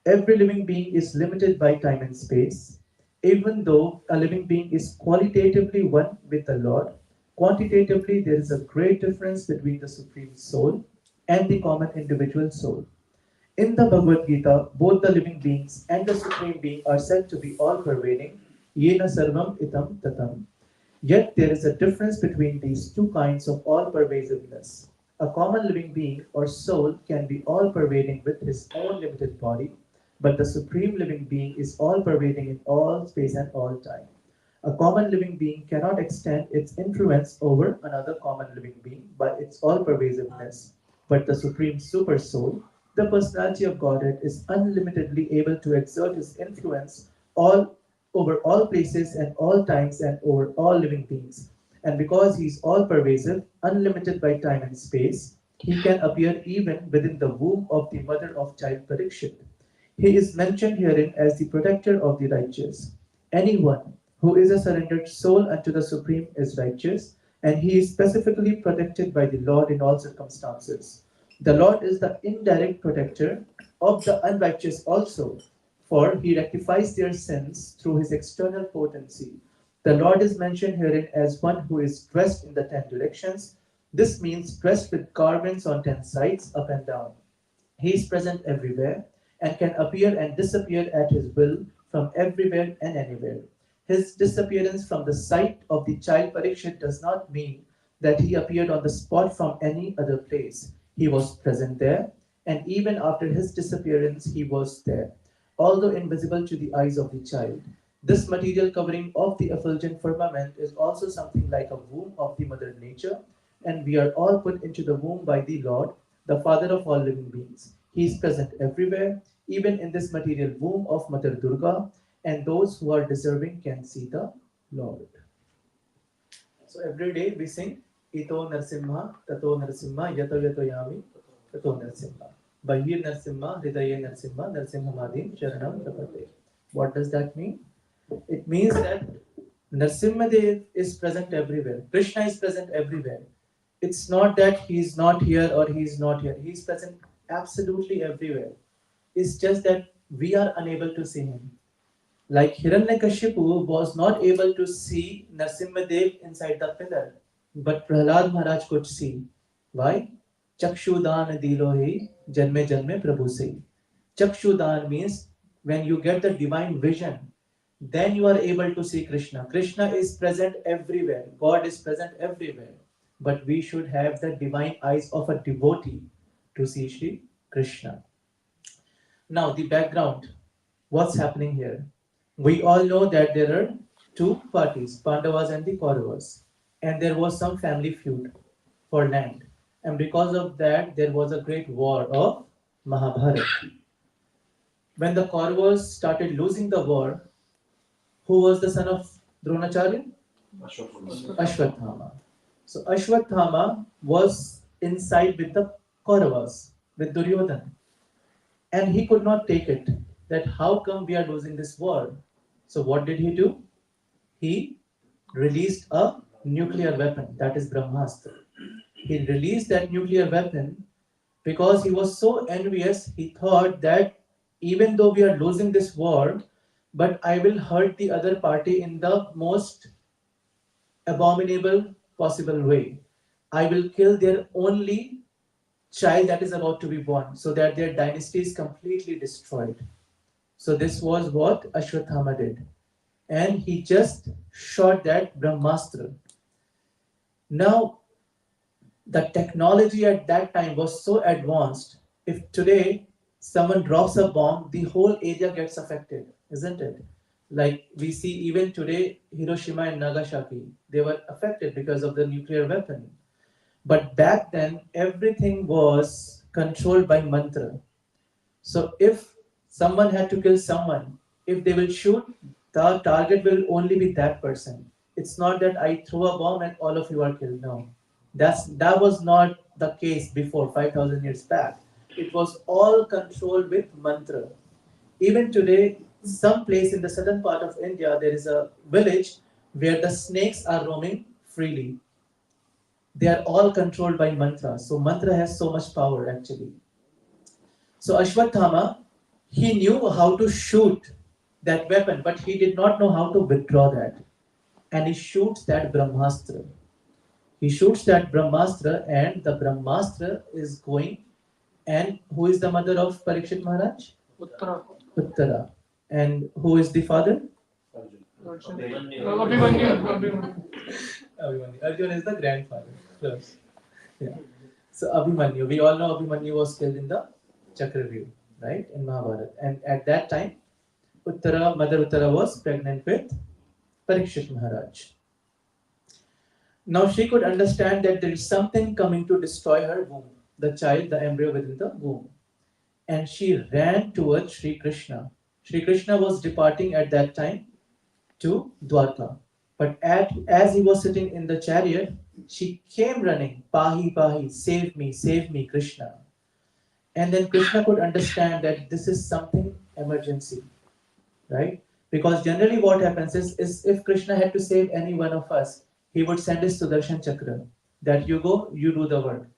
Every living being is limited by time and space. Even though a living being is qualitatively one with the Lord, quantitatively there is a great difference between the supreme soul and the common individual soul. In the Bhagavad Gita, both the living beings and the Supreme Being are said to be all-pervading, yena sarvam itam tatam. Yet there is a difference between these two kinds of all-pervasiveness. A common living being or soul can be all-pervading with his own limited body, but the Supreme Living Being is all-pervading in all space and all time. A common living being cannot extend its influence over another common living being by its all-pervasiveness, but the Supreme Super Soul, the personality of Godhead, is unlimitedly able to exert his influence all over all places and all times and over all living beings. And because he is all pervasive, unlimited by time and space, he can appear even within the womb of the mother of child Parikshit. He is mentioned herein as the protector of the righteous. Anyone who is a surrendered soul unto the Supreme is righteous, and he is specifically protected by the Lord in all circumstances. The Lord is the indirect protector of the unrighteous also, for he rectifies their sins through his external potency. The Lord is mentioned herein as one who is dressed in the 10 directions. This means dressed with garments on 10 sides, up and down. He is present everywhere and can appear and disappear at his will from everywhere and anywhere. His disappearance from the sight of the child Parikshit does not mean that he appeared on the spot from any other place. He was present there, and even after his disappearance, he was there, although invisible to the eyes of the child. This material covering of the effulgent firmament is also something like a womb of the mother nature, and we are all put into the womb by the Lord, the Father of all living beings. He is present everywhere, even in this material womb of Mother Durga, and those who are deserving can see the Lord. So every day we sing Ito Narsimha, Tato Narsimha, Yato Yato Yami, Tato Narsimha. Bahir Narsimha, Hridaye Narsimha, Narsimha Madim, Sharanam Prapate. What does that mean? It means that Narsimhadev is present everywhere. Krishna is present everywhere. It's not that he's not here or he's not here. He's present absolutely everywhere. It's just that we are unable to see him. Like Hiranyakashipu was not able to see Narsimhadev inside the pillar, but Prahlad Maharaj could see. Why? Chakshudan dilohi janme janme prabhu se. Chakshudan means when you get the divine vision, then you are able to see Krishna. Krishna is present everywhere. God is present everywhere. But we should have the divine eyes of a devotee to see Shri Krishna. Now, the background. What's happening here? We all know that there are two parties, Pandavas and the Kauravas. And there was some family feud for land. And because of that, there was a great war of Mahabharata. When the Kauravas started losing the war, who was the son of Dronacharya? Ashwathama. So Ashwathama was inside with the Kauravas, with Duryodhana. And he could not take it. That how come we are losing this war? So what did he do? He released a nuclear weapon, that is Brahmastra. He released that nuclear weapon because he was so envious. He thought that even though we are losing this war, but I will hurt the other party in the most abominable possible way. I will kill their only child that is about to be born so that their dynasty is completely destroyed. So this was what Ashwathama did. And he just shot that Brahmastra. Now, the technology at that time was so advanced. If today someone drops a bomb, the whole area gets affected, isn't it? Like we see even today, Hiroshima and Nagasaki, they were affected because of the nuclear weapon. But back then, everything was controlled by mantra. So if someone had to kill someone, if they will shoot, the target will only be that person. It's not that I throw a bomb and all of you are killed. No, that was not the case before 5,000 years back. It was all controlled with mantra. Even today, some place in the southern part of India, there is a village where the snakes are roaming freely. They are all controlled by mantra. So mantra has so much power actually. So Ashwathama, he knew how to shoot that weapon, but he did not know how to withdraw that. And he shoots that Brahmastra. He shoots that Brahmastra, and the Brahmastra is going. And who is the mother of Parikshit Maharaj? Uttara. Uttara. And who is the father? Abhimanyu. Abhimanyu. Arjuna is the grandfather. Close. Yeah. So Abhimanyu, we all know Abhimanyu was killed in the Chakravyuh, right, in Mahabharata. And at that time, Mother Uttara was pregnant with Parikshit Maharaj. Now she could understand that there is something coming to destroy her womb, the child, the embryo within the womb. And she ran towards Sri Krishna. Sri Krishna was departing at that time to Dwarka. But as he was sitting in the chariot, she came running, Pahi, Pahi, save me, Krishna. And then Krishna could understand that this is something emergency, right? Because generally what happens is if Krishna had to save any one of us, he would send his Sudarshan Chakra, that you go, you do the work.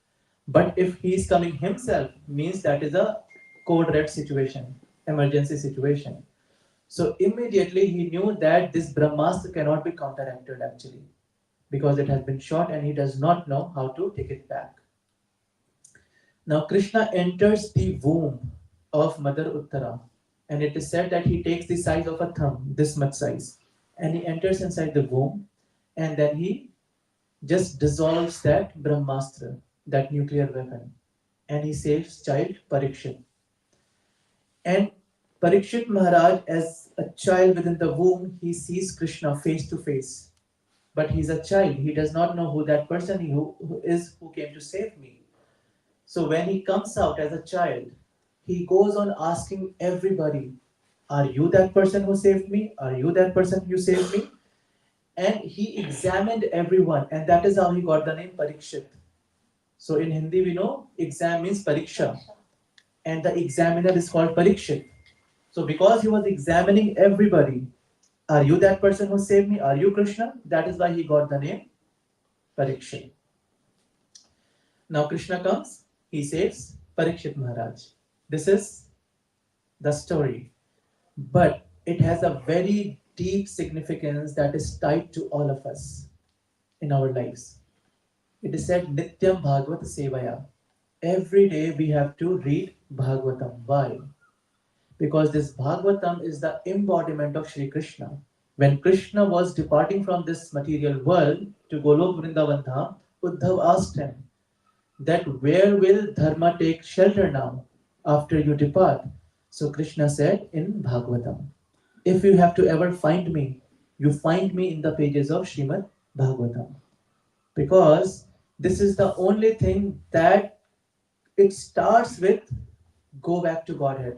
But if he is coming himself, means that is a code red situation, emergency situation. So immediately he knew that this Brahmastra cannot be counteracted actually, because it has been shot and he does not know how to take it back. Now Krishna enters the womb of Mother Uttara, and it is said that he takes the size of a thumb, this much size, and he enters inside the womb, and then he just dissolves that Brahmastra, that nuclear weapon, and he saves child Parikshit. And Parikshit Maharaj, as a child within the womb, he sees Krishna face to face. But he's a child, he does not know who that person who came to save me. So when he comes out as a child, he goes on asking everybody, are you that person who saved me? Are you that person who saved me? And he examined everyone, and that is how he got the name Parikshit. So in Hindi, we know exam means pariksha, and the examiner is called Parikshit. So because he was examining everybody, are you that person who saved me? Are you Krishna? That is why he got the name Parikshit. Now Krishna comes, he saves Parikshit Maharaj. This is the story. But it has a very deep significance that is tied to all of us in our lives. It is said Nityam Bhagavad Sevaya. Every day we have to read Bhagavatam. Why? Because this Bhagavatam is the embodiment of Sri Krishna. When Krishna was departing from this material world to Golok Vrindavan Dham, Uddhav asked him that where will Dharma take shelter now after you depart? So Krishna said in Bhagavatam, if you have to ever find me, you find me in the pages of Srimad Bhagavatam. Because this is the only thing that it starts with go back to Godhead.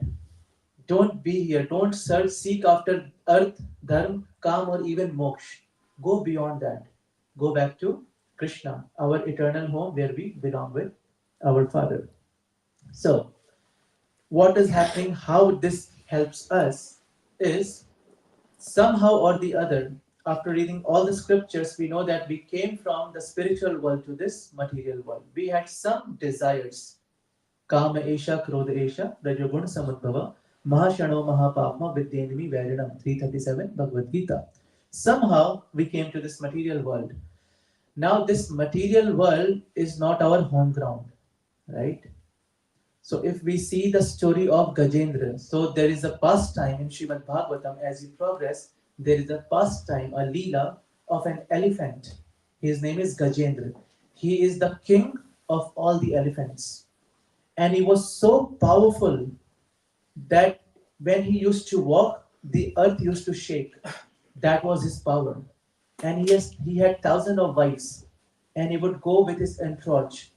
Don't be here. Don't search, seek after earth, dharma, kam, or even moksha. Go beyond that. Go back to Krishna, our eternal home where we belong with our Father. So, what is happening, how this helps us is somehow or the other, after reading all the scriptures, we know that we came from the spiritual world to this material world. We had some desires. Kama Esha, Krodha Esha, Rajagun Samudbhava, Mahashano Mahapapma Vidyanimi Vairanam, 337 Bhagavad Gita. Somehow we came to this material world. Now, this material world is not our home ground, right? So, if we see the story of Gajendra, so there is a pastime in Srimad Bhagavatam as you progress, there is a pastime, a Leela of an elephant. His name is Gajendra. He is the king of all the elephants. And he was so powerful that when he used to walk, the earth used to shake. That was his power. And he had thousands of wives, and he would go with his entourage.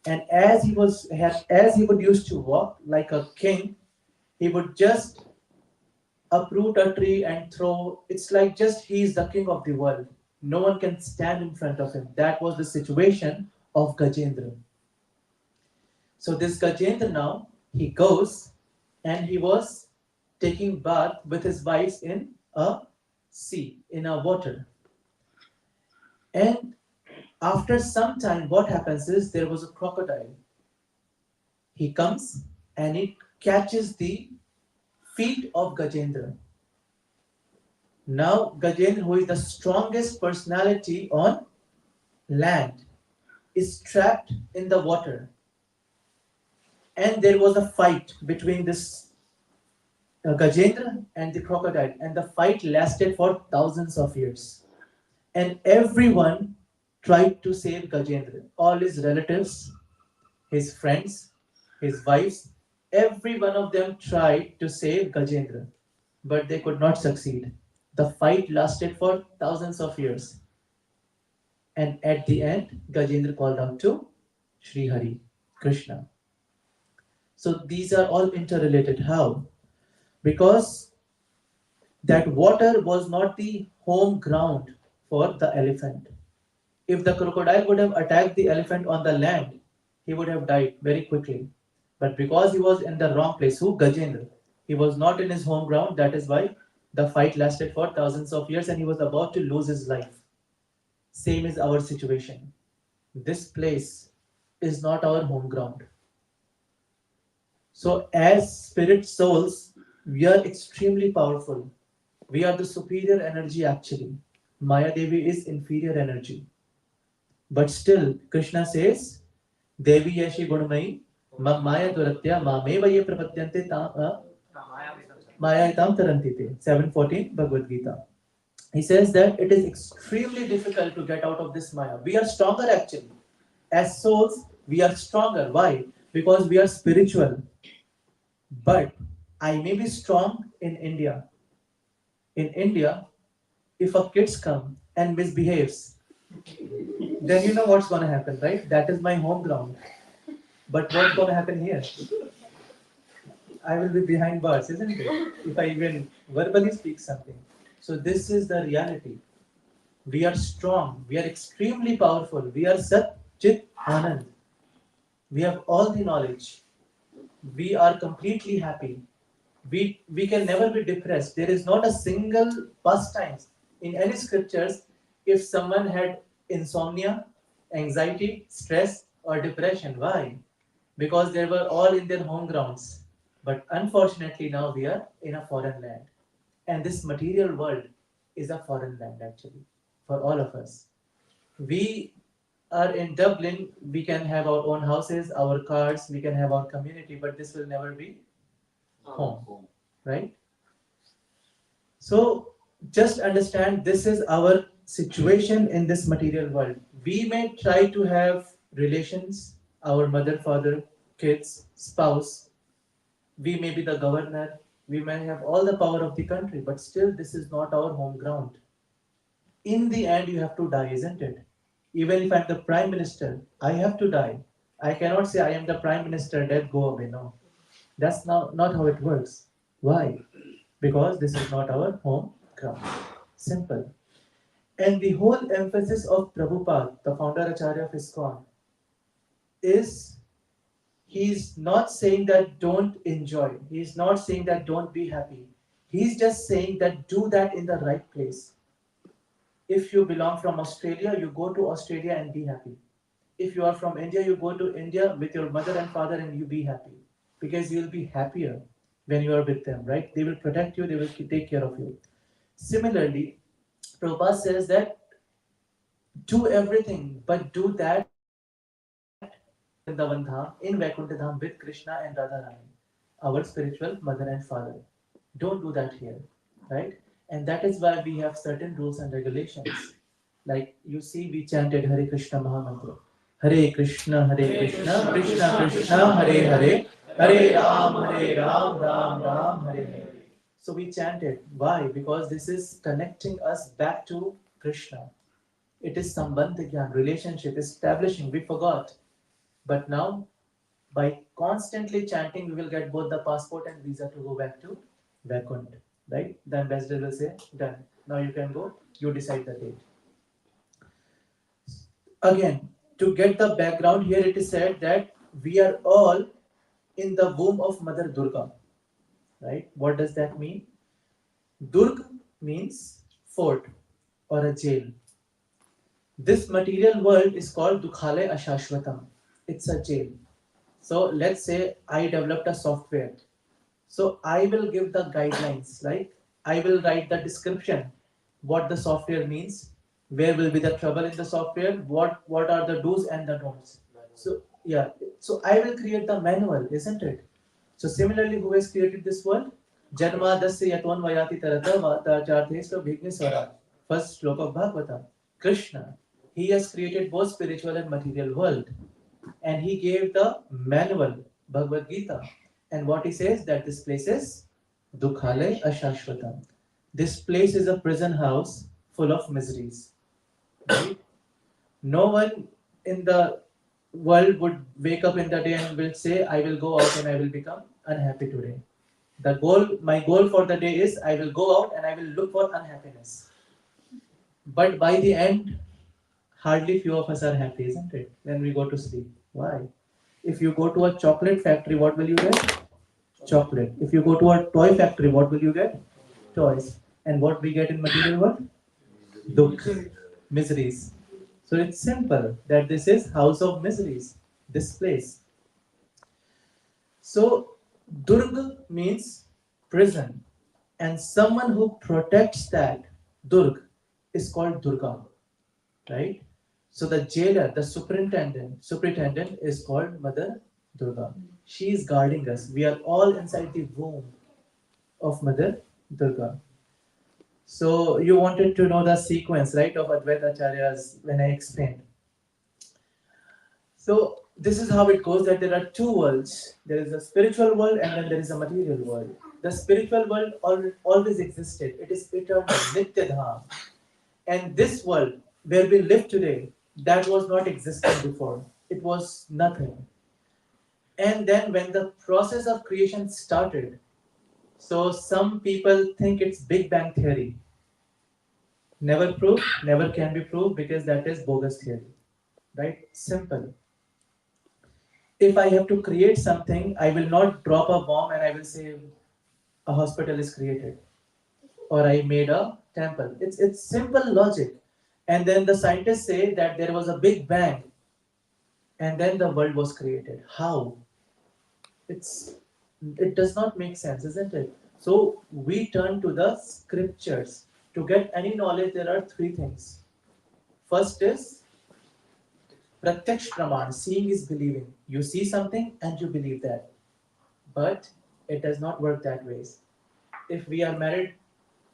And as he would used to walk like a king, he would just uproot a tree and throw. It's like just he is the king of the world. No one can stand in front of him. That was the situation of Gajendra. So this Gajendra now, he goes and he was taking bath with his wives in a sea, in a water. And after some time, what happens is there was a crocodile. He comes and it catches the feet of Gajendra. Now Gajendra, who is the strongest personality on land, is trapped in the water. And there was a fight between this Gajendra and the crocodile, and the fight lasted for thousands of years. And everyone tried to save Gajendra. All his relatives, his friends, his wives, every one of them tried to save Gajendra, but they could not succeed. The fight lasted for thousands of years. And at the end, Gajendra called out to Sri Hari, Krishna. So these are all interrelated. How? Because that water was not the home ground for the elephant. If the crocodile would have attacked the elephant on the land, he would have died very quickly. But because he was in the wrong place, who? Gajendra, he was not in his home ground. That is why the fight lasted for thousands of years and he was about to lose his life. Same is our situation. This place is not our home ground. So, as spirit souls, we are extremely powerful. We are the superior energy actually. Maya Devi is inferior energy. But still, Krishna says, Devi Yashi Gunamai, Maya Duratya, Mameva Ye Prapatyante Maya Itam Tarantite, 7:14 Bhagavad Gita. He says that it is extremely difficult to get out of this Maya. We are stronger actually. As souls, we are stronger. Why? Because we are spiritual. But I may be strong in India. In India, if a kids come and misbehaves, then you know what's gonna happen, right? That is my home ground. But what's gonna happen here? I will be behind bars, isn't it? If I even verbally speak something. So this is the reality. We are strong. We are extremely powerful. We are Sat Chit Anand. We have all the knowledge. We are completely happy. We can never be depressed. There is not a single pastime in any scriptures if someone had insomnia, anxiety, stress, or depression. Why? Because they were all in their home grounds. But unfortunately, now we are in a foreign land. And this material world is a foreign land actually for all of us. We are in Dublin, we can have our own houses, our cars, we can have our community, but this will never be home, right? So just understand this is our situation in this material world. We may try to have relations, our mother, father, kids, spouse, we may be the governor, we may have all the power of the country, but still this is not our home ground. In the end, you have to die, isn't it? Even if I'm the prime minister, I have to die. I cannot say I am the prime minister, death go away. No, that's not how it works. Why? Because this is not our home ground. Simple. And the whole emphasis of Prabhupada, the founder Acharya of ISKCON, is he's not saying that don't enjoy. He's not saying that don't be happy. He's just saying that do that in the right place. If you belong from Australia, you go to Australia and be happy. If you are from India, you go to India with your mother and father and you be happy. Because you'll be happier when you are with them, right? They will protect you, they will take care of you. Similarly, Prabhupada says that do everything, but do that Vrindavan Dham, in Vaikuntha Dham with Krishna and Radharani, our spiritual mother and father. Don't do that here, right? And that is why we have certain rules and regulations. Like you see, we chanted Hare Krishna Mahamantra. Hare Krishna, Krishna Krishna, Hare Hare, Hare Ram, Ram Ram, Hare Hare. So we chanted. Why? Because this is connecting us back to Krishna. It is Sambandha Gyan, relationship, establishing. We forgot. But now, by constantly chanting, we will get both the passport and visa to go back to Vaikunt. Right? The ambassador will say, done. Now you can go. You decide the date. Again, to get the background, here it is said that we are all in the womb of Mother Durga. Right? What does that mean? Durg means fort or a jail. This material world is called Dukhale Ashashvatam. It's a jail. So let's say I developed a software. So I will give the guidelines, like I will write the description, what the software means, where will be the trouble in the software, what are the do's and the don'ts. So yeah, so I will create the manual, isn't it? So similarly, who has created this world? Janma dasya yatvan vayati tarata vata bhigneswara. First sloka of Bhagavata. Krishna. He has created both spiritual and material world. And he gave the manual, Bhagavad Gita. And what he says that this place is Dukhale Ashashvatam. This place is a prison house full of miseries. Right? No one in the world would wake up in the day and will say, I will go out and I will become unhappy today. My goal for the day is I will go out and I will look for unhappiness. But by the end, hardly few of us are happy, isn't it? When we go to sleep. Why? If you go to a chocolate factory, what will you get? Chocolate. If you go to a toy factory, what will you get? Toys. And what we get in material world? Dukh, miseries. So it's simple that this is house of miseries, this place. So Durg means prison, and someone who protects that Durg is called Durga, right? So the jailer, the superintendent is called Mother Durga. She is guarding us. We are all inside the womb of Mother Durga. So you wanted to know the sequence, right, of Advaita Acharyas when I explained. So this is how it goes, that there are two worlds. There is a spiritual world and then there is a material world. The spiritual world always existed. It is eternal, Nityadham. And this world where we live today, that was not existing before. It was nothing. And then when the process of creation started, so some people think it's Big Bang theory. Never proved, never can be proved because that is bogus theory. Right? Simple. If I have to create something, I will not drop a bomb and I will say a hospital is created or I made a temple. It's simple logic. And then the scientists say that there was a big bang and then the world was created. How? It's it does not make sense, isn't it? So we turn to the scriptures. To get any knowledge, there are three things. First is Pratyaksh Praman, seeing is believing. You see something and you believe that. But it does not work that way. If we are married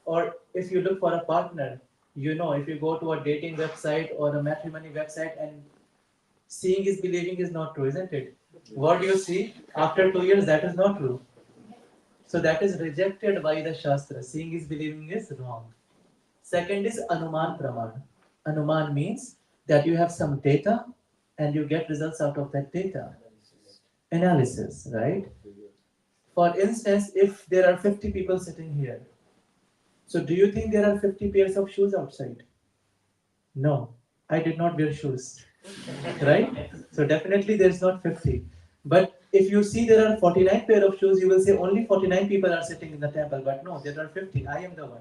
or if you look for a partner, you know, if you go to a dating website or a matrimony website and seeing is believing is not true, isn't it? What do you see after 2 years? That is not true. So that is rejected by the Shastra. Seeing is believing is wrong. Second is Anuman Praman. Anuman means that you have some data and you get results out of that data. Analysis, right? For instance, if there are 50 people sitting here, so do you think there are 50 pairs of shoes outside? No, I did not wear shoes, right? So definitely there is not 50. But if you see there are 49 pair of shoes, you will say only 49 people are sitting in the temple. But no, there are 50. I am the one.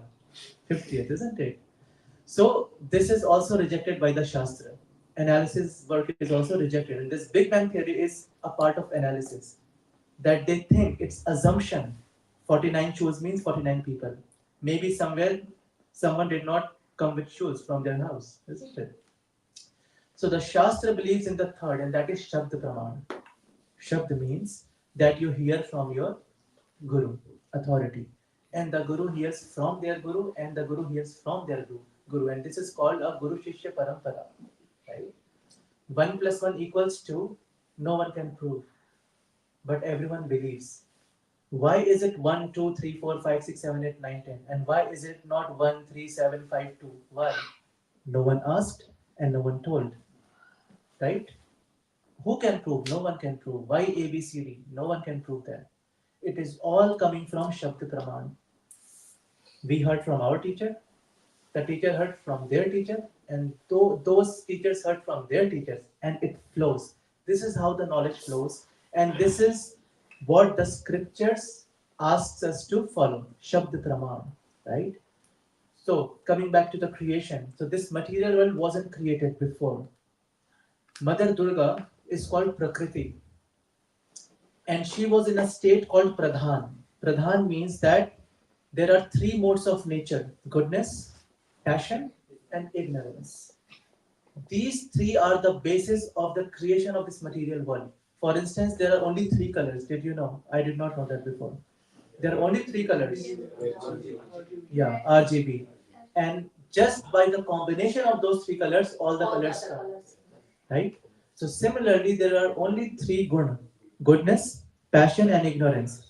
50th, isn't it? So this is also rejected by the Shastra. Analysis work is also rejected. And this Big Bang theory is a part of analysis. That they think it's assumption. 49 shoes means 49 people. Maybe somewhere someone did not come with shoes from their house, isn't it? So the Shastra believes in the third, and that is Shabd Praman. Shabd means that you hear from your Guru, authority. And the Guru hears from their Guru, and the Guru hears from their Guru. And this is called a Guru Shishya Parampara. Right? 1 plus 1 equals 2, no one can prove, but everyone believes. Why is it 1, 2, 3, 4, 5, 6, 7, 8, 9, 10? And why is it not 1, 3, 7, 5, 2? Why? No one asked and no one told. Right? Who can prove? No one can prove. Why ABCD? No one can prove that. It is all coming from Shabd Praman. We heard from our teacher, the teacher heard from their teacher, and those teachers heard from their teachers, and it flows. This is how the knowledge flows, and this is what the scriptures asks us to follow. Shabd Praman, right? So coming back to the creation, so this material world wasn't created before. Mother Durga is called Prakriti, and she was in a state called Pradhan. Pradhan means that there are three modes of nature: goodness, passion, and ignorance. These three are the basis of the creation of this material world. For instance, there are only three colors. Did you know? I did not know that before. There are only three colors. Yeah, RGB. And just by the combination of those three colors, all the colors come. Right? So similarly, there are only three guna: goodness, passion, and ignorance.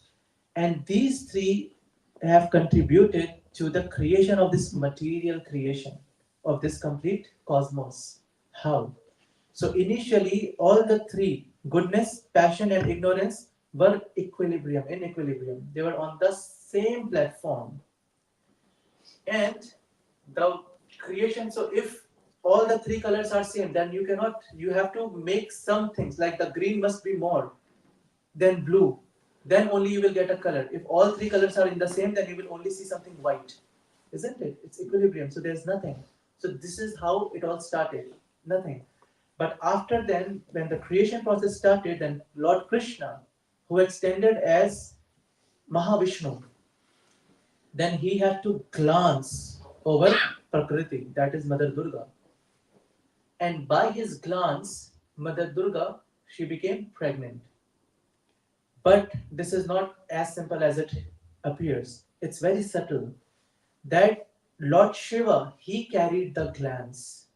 And these three have contributed to the creation of this material creation of this complete cosmos. How? So initially, all the three, goodness, passion, and ignorance, were in equilibrium. They were on the same platform. And the creation, so if all the three colors are same, then you have to make some things like the green must be more than blue, then only you will get a color. If all three colors are in the same, then you will only see something white, isn't it? It's equilibrium, so there's nothing. So this is how it all started, nothing. But after then, when the creation process started, then Lord Krishna, who extended as Mahavishnu, then he had to glance over Prakriti, that is Mother Durga. And by his glance, Mother Durga, she became pregnant. But this is not as simple as it appears. It's very subtle. That Lord Shiva, he carried the glance.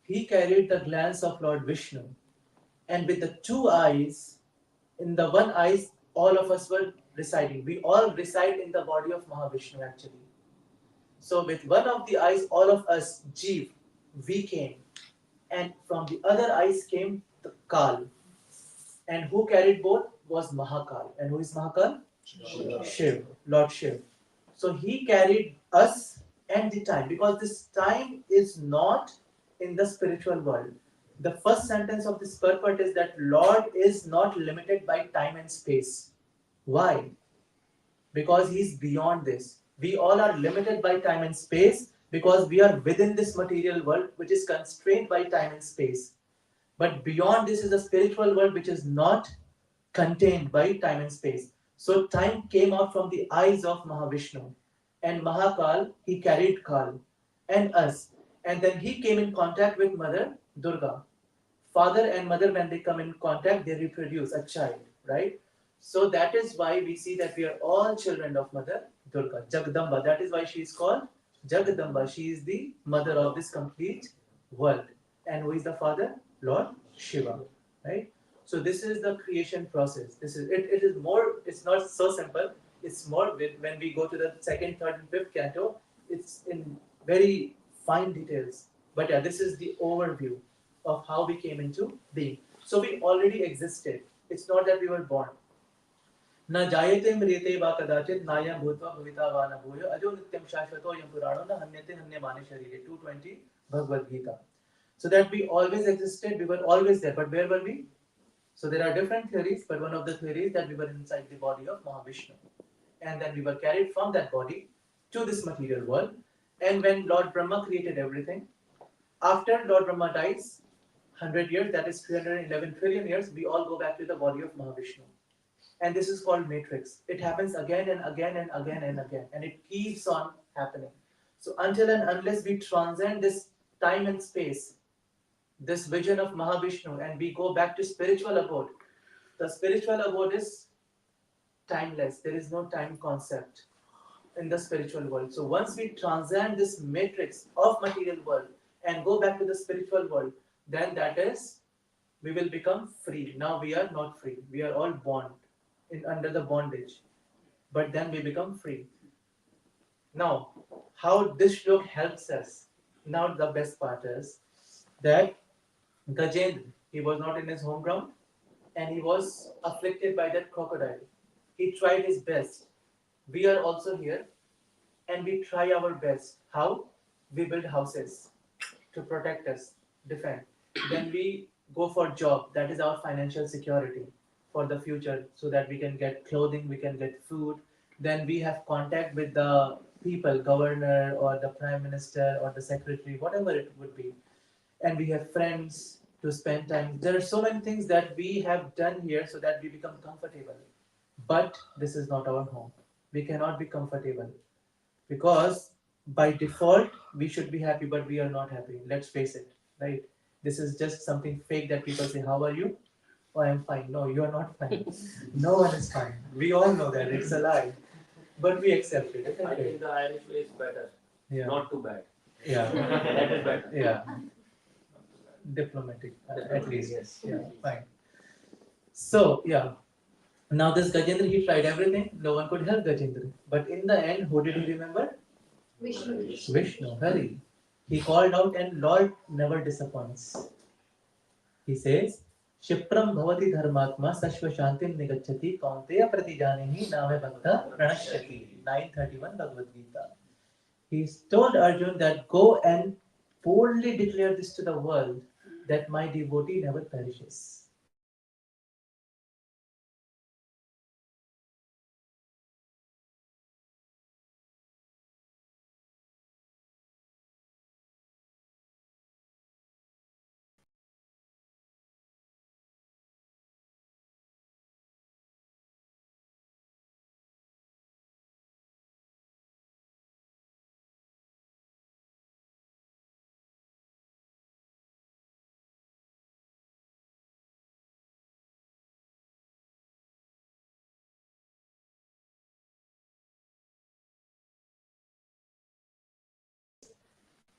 He carried the glance of Lord Vishnu. And with the two eyes, in the one eyes, all of us were residing. We all reside in the body of Mahavishnu actually. So with one of the eyes, all of us, Jeev, we came. And from the other eyes came the Kal. And who carried both was Mahakal. And who is Mahakal? Shiv, Lord Shiv. So he carried us and the time, because this time is not in the spiritual world. The first sentence of this purport is that Lord is not limited by time and space. Why? Because he's beyond this. We all are limited by time and space because we are within this material world which is constrained by time and space. But beyond this is a spiritual world which is not contained by time and space. So time came out from the eyes of Mahavishnu. And Mahakal, he carried Kal and us. And then he came in contact with Mother Durga. Father and mother, when they come in contact, they reproduce a child, right? So that is why we see that we are all children of Mother Durga, Jagdamba. That is why she is called Jagdamba. She is the mother of this complete world. And who is the father? Lord Shiva, right? So this is the creation process. This is it. It is more. It's not so simple. It's more when we go to the second, third, and fifth canto. It's in very fine details. But yeah, this is the overview of how we came into being. So we already existed. It's not that we were born. न जायते म्रियते वा कदाचित नायं भूत्वा भविता वा न भूयो अजो नित्यं शाश्वतो यं पुराणो न हन्यते हन्यमाने शरीरे 220 Bhagavad Gita. So that we always existed, we were always there. But where were we? So there are different theories, but one of the theories that we were inside the body of Mahavishnu. And then we were carried from that body to this material world. And when Lord Brahma created everything, after Lord Brahma dies, 100 years, that is 311 trillion years, we all go back to the body of Mahavishnu. And this is called matrix. It happens again and again and again and again, and it keeps on happening. So until and unless we transcend this time and space, this vision of Mahavishnu, and we go back to spiritual abode, the spiritual abode is timeless. There is no time concept in the spiritual world. So once we transcend this matrix of material world and go back to the spiritual world, then that is, we will become free. Now we are not free. We are all bound in under the bondage. But then we become free. Now, how this shlok helps us? Now the best part is that Gajendra, he was not in his home ground and he was afflicted by that crocodile. He tried his best. We are also here and we try our best. How? We build houses to protect us, defend. Then we go for job. That is our financial security for the future, so that we can get clothing, we can get food. Then we have contact with the people, governor or the prime minister or the secretary, whatever it would be. And we have friends to spend time. There are so many things that we have done here so that we become comfortable. But this is not our home. We cannot be comfortable because by default we should be happy, but we are not happy. Let's face it, right? This is just something fake that people say, how are you? Oh, I'm fine. No, you are not fine. No one is fine. We all know that it's a lie, but we accept it, isn't I it? think the Irish way is better. Yeah. Not too bad. Yeah. That is better. Yeah. Diplomatic, at least. Yes. Yeah, fine. So, yeah. Now this Gajendra, he tried everything. No one could help Gajendra. But in the end, who did he remember? Vishnu. Vishnu, Hari. He called out and Lord never disappoints. He says, Shipram bhavati dharmatma sashva shantim nigachati kaunteya pratijanehi name bhakta pranashyati. 931 Bhagavad Gita. He told Arjun that go and boldly declare this to the world that my devotee never perishes.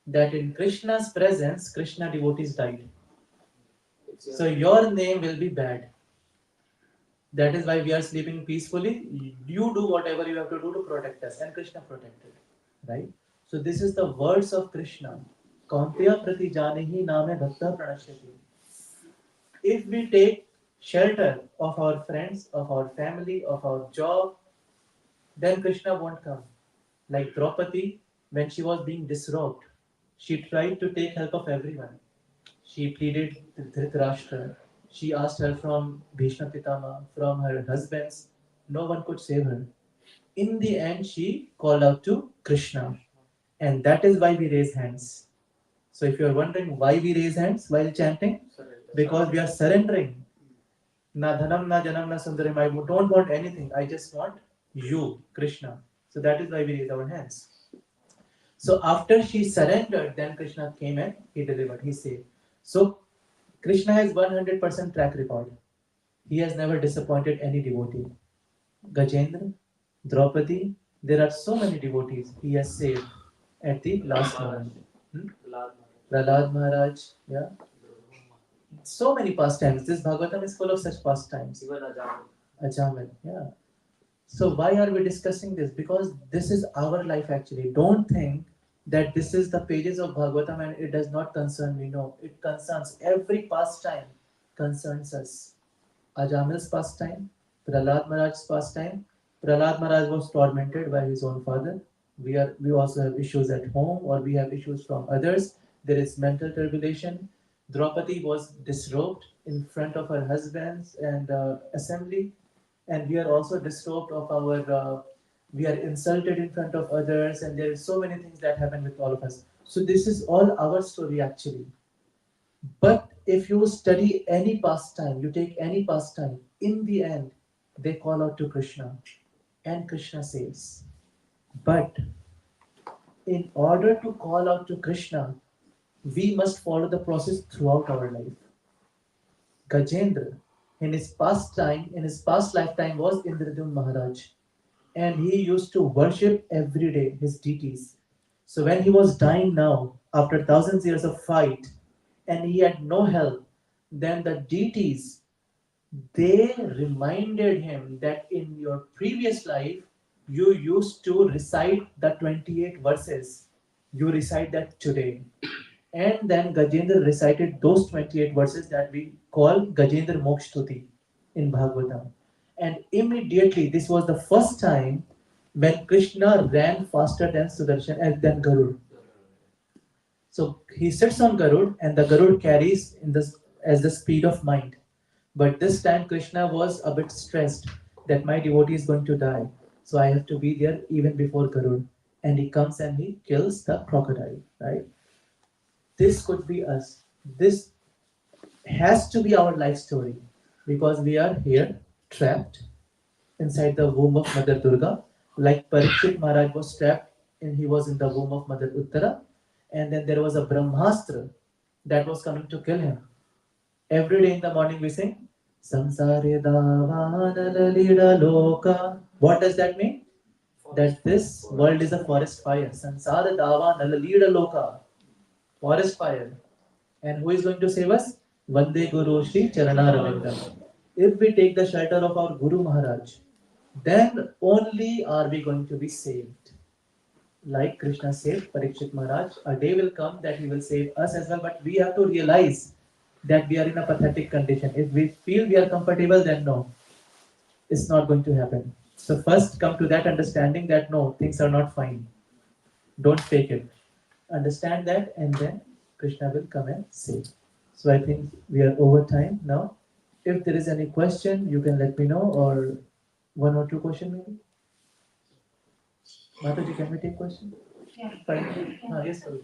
that in Krishna's presence, Krishna devotees died. So your name will be bad. That is why we are sleeping peacefully. You do whatever you have to do to protect us, and Krishna protected. Right? So this is the words of Krishna. Kaunteya prati janehi name bhakta pranashyati. If we take shelter of our friends, of our family, of our job, then Krishna won't come. Like Draupadi, when she was being disrobed, she tried to take help of everyone. She pleaded with Dhritarashtra. She asked help from Bhishma Pitama, from her husbands. No one could save her. In the end, she called out to Krishna. And that is why we raise hands. So if you are wondering why we raise hands while chanting, because we are surrendering. Na dhanam, na janam, na sundaram. I don't want anything. I just want you, Krishna. So that is why we raise our hands. So after she surrendered, then Krishna came and he delivered, he saved. So Krishna has 100% track record. He has never disappointed any devotee. Gajendra, Draupadi, there are so many devotees he has saved at the last moment. Prahlad Maharaj, yeah. So many pastimes. This Bhagavatam is full of such pastimes. Ajamal, yeah. So why are we discussing this? Because this is our life actually. Don't think that this is the pages of Bhagavatam and it does not concern me. No, it concerns every pastime concerns us. Ajamal's pastime, Prahlad Maharaj's pastime. Prahlad Maharaj was tormented by his own father. We also have issues at home or we have issues from others. There is mental tribulation. Draupadi was disrobed in front of her husbands and assembly, and we are also disturbed of our we are insulted in front of others, and there are so many things that happen with all of us. So this is all our story actually. But if you study any pastime, you take any pastime, in the end they call out to Krishna and Krishna saves. But in order to call out to Krishna, we must follow the process throughout our life. Gajendra, in his past lifetime, was Indradyumna Maharaj, and he used to worship every day his deities. So when he was dying now, after thousands years of fight, and he had no help, then the deities they reminded him that in your previous life you used to recite the 28 verses. You recite that today. And then Gajendra recited those 28 verses that we call Gajendra Mokshtuti in Bhagavatam. And immediately, this was the first time when Krishna ran faster than Sudarshan and than Garud. So he sits on Garud and the Garud carries in this as the speed of mind. But this time Krishna was a bit stressed that my devotee is going to die. So I have to be there even before Garud. And he comes and he kills the crocodile, right? This could be us. This has to be our life story because we are here trapped inside the womb of Mother Durga. Like Parikshit Maharaj was trapped and he was in the womb of Mother Uttara, and then there was a Brahmastra that was coming to kill him. Every day in the morning we sing Samsare Davanalida Loka. What does that mean? That this world is a forest fire. Samsara Davanalida Loka. Forest fire. And who is going to save us? Vande Guru Shri Charana Ravindra. If we take the shelter of our Guru Maharaj, then only are we going to be saved. Like Krishna saved Parikshit Maharaj, a day will come that he will save us as well, but we have to realize that we are in a pathetic condition. If we feel we are comfortable, then no, it's not going to happen. So first come to that understanding that no, things are not fine. Don't fake it. Understand that, and then Krishna will come and save. So I think we are over time now. If there is any question, you can let me know, or one or two question maybe. Mataji, can we take question? Yeah. Fine. Yes, sir.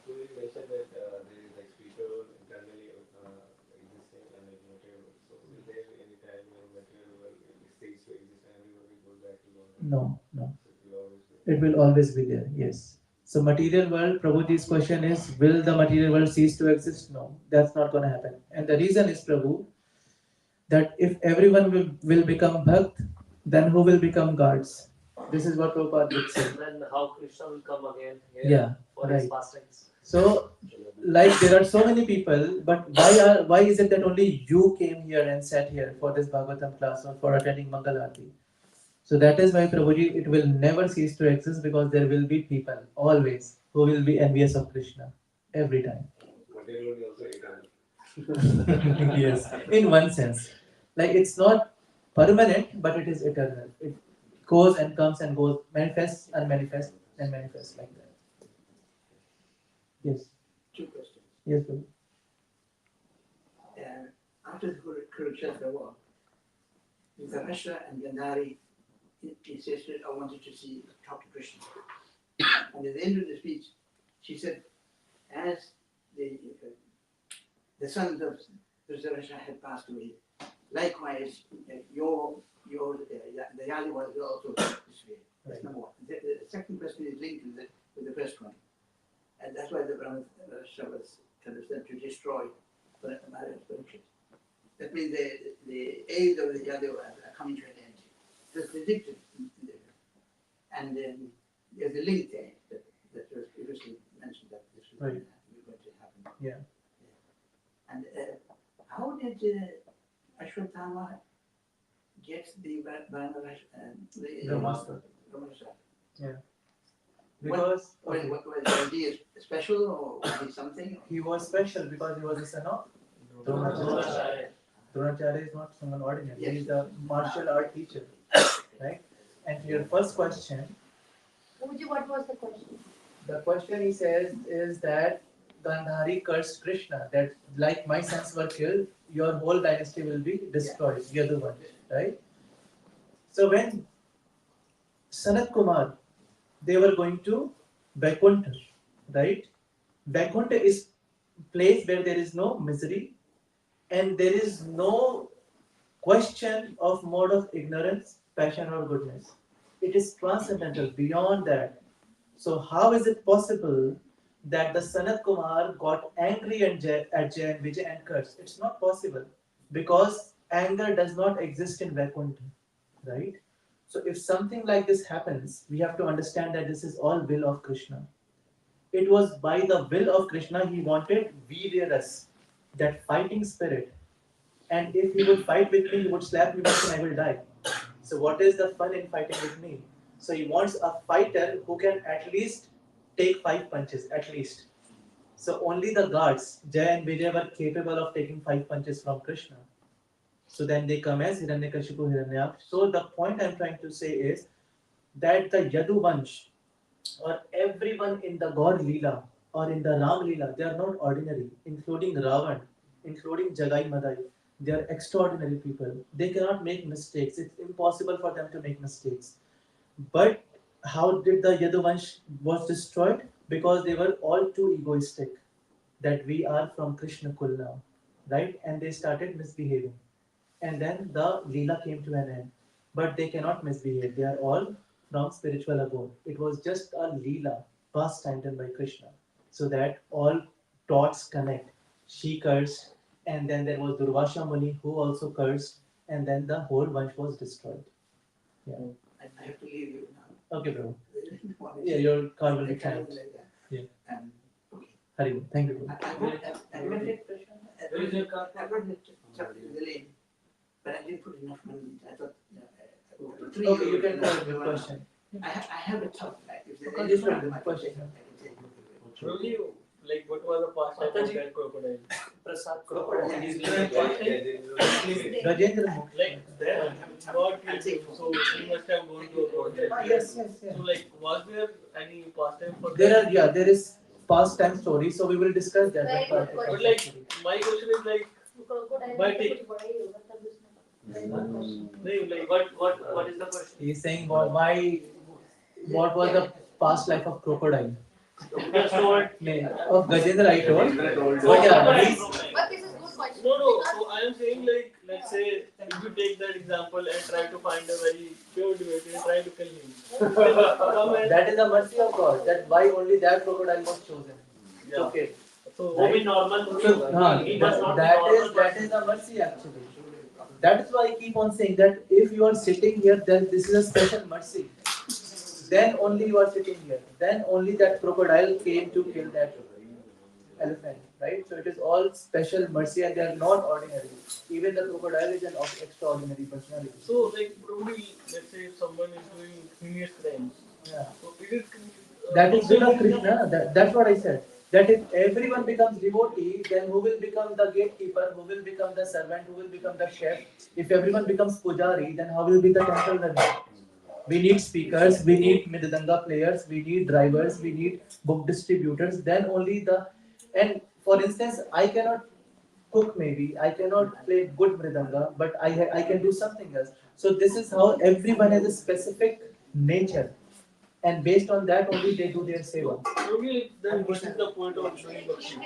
So you mentioned that there is like spiritual internally existing and like material. So will there be any time when material will cease to exist and everybody goes back to normal? No, no. So it will always be. It will always be there. Yes. So material world, Prabhuji's question is, will the material world cease to exist? No, that's not going to happen. And the reason is, Prabhu, that if everyone will become bhakt, then who will become gods? This is what Prabhupada would say. Then how Krishna will come again here Yeah, for his right. pastimes. So, like there are so many people, but why is it that only you came here and sat here for this Bhagavatam class or for attending Mangal Aarti? So that is why Prabhuji, it will never cease to exist because there will be people always who will be envious of Krishna every time. Material also eternal. Yes, in one sense, like it's not permanent, but it is eternal. It goes and comes and goes, manifests and manifests and manifests like that. Yes. Two questions. Yes, Prabhu. After the Kurukshetra war, Dhritarashtra and Gandhari insisted, I wanted to talk to Krishna. And at the end of the speech, she said, as the sons of Dhritarashtra had passed away, likewise, the Yadavas will also disappear. That's number one. The second question is linked with the first one. And that's why the Brahmashra was kind of said to destroy Maharaj Parikshit. That means the age of the Yadavas are coming to an end. It was predicted. And there's a link there that was previously mentioned that this was going to happen. Yeah. And how did Ashwatthama get the Brahmastra. Brahmastra? Yeah. Because Was he special or was he something? he was special because he was the son of Dronacharya. Dronacharya is not someone ordinary. Yes. He is a martial art teacher, right? And to your first question, Guruji, what was the question? the question he says is that Gandhari cursed Krishna, that like my sons were killed, your whole dynasty will be destroyed. You're the one, right? So when Sanat Kumar, they were going to Vaikuntha, right? Vaikuntha is place where there is no misery and there is no question of mode of ignorance, passion or goodness. It is transcendental, beyond that. So how is it possible that the Sanat Kumar got angry at Jay and Vijay and cursed? It's not possible because anger does not exist in Vaikuntha, right? So if something like this happens, we have to understand that this is all will of Krishna. It was by the will of Krishna he wanted Viryaras, that fighting spirit. And if he would fight with me, he would slap me once and I will die. So what is the fun in fighting with me? So he wants a fighter who can at least take 5 punches, at least. So only the gods, Jaya and Vijay, were capable of taking 5 punches from Krishna. So then they come as Hiranyakashipu, Hiranyaksha. So the point I'm trying to say is that the Yadu Vansh or everyone in the God Leela or in the Ram Leela, they are not ordinary, including Ravan, including Jagai Madai. They are extraordinary people. They cannot make mistakes. It's impossible for them to make mistakes. But how did the Yaduvansh was destroyed? Because they were all too egoistic. That we are from Krishna Kul now, right? And they started misbehaving. And then the Leela came to an end. But they cannot misbehave. They are all from spiritual abode. It was just a Leela, pastime done by Krishna. So that all dots connect. She cursed, and then there was Durvasha Muni who also cursed, and then the whole bunch was destroyed. Yeah. I have to leave you now. Okay, bro. Yeah, your car will be Kind of changed. like that. Yeah. Okay. Hari Bol. Thank you, bro. I read it, Krishna. Where is your car? I read it in the lane, but I didn't put enough money in it. I thought, three Okay, you euros can and go I- ahead with question. I have a tough life. If there's Okay, any this problem, one, I can question. take it. Really, like what was the pastime of Mataji. that crocodile? Prasad Crocodile. Crocodile. He's Yeah, like Rajendra Mukh. like that God killed him, so he must have gone to a crocodile. Yes. So like was there any pastime for There that? are, yeah, there is pastime story, so we will discuss that. Very good But question. like my question is like Crocodile By को take. कुछ बड़ा ही होगा तब उसमें no, like what is the question? He is saying what was the past life of crocodile? Just told. Of Gajendra I told. But yeah, he's, But this is good question. No. So I am saying like let's say if you take that example and try to find a very pure devotee and try to kill him. Come and that is the mercy of God. That why only that crocodile was chosen. It's Yeah. okay. So वो भी normal तो So, नहीं he must not be that normal. is the mercy actually. That is why I keep on saying that if you are sitting here, then this is a special mercy. then only you are sitting here. Then only that crocodile came to kill that elephant, right? So it is all special mercy and they are not ordinary. Even the crocodile is an extraordinary personality. So, like, probably, let's say if someone is doing heinous crimes, Yeah. so it is. That is good of Krishna. That's what I said. That if everyone becomes devotee, then who will become the gatekeeper? Who will become the servant? Who will become the chef? If everyone becomes pujari, then how will be the temple running? We need speakers, we need mridanga players, we need drivers, we need book distributors. Then only the and for instance, I cannot cook maybe, I cannot play good mridanga, but I can do something else. So this is how everyone has a specific nature, and based on that only they do their seva. Probably, then what is the point of doing bhakti?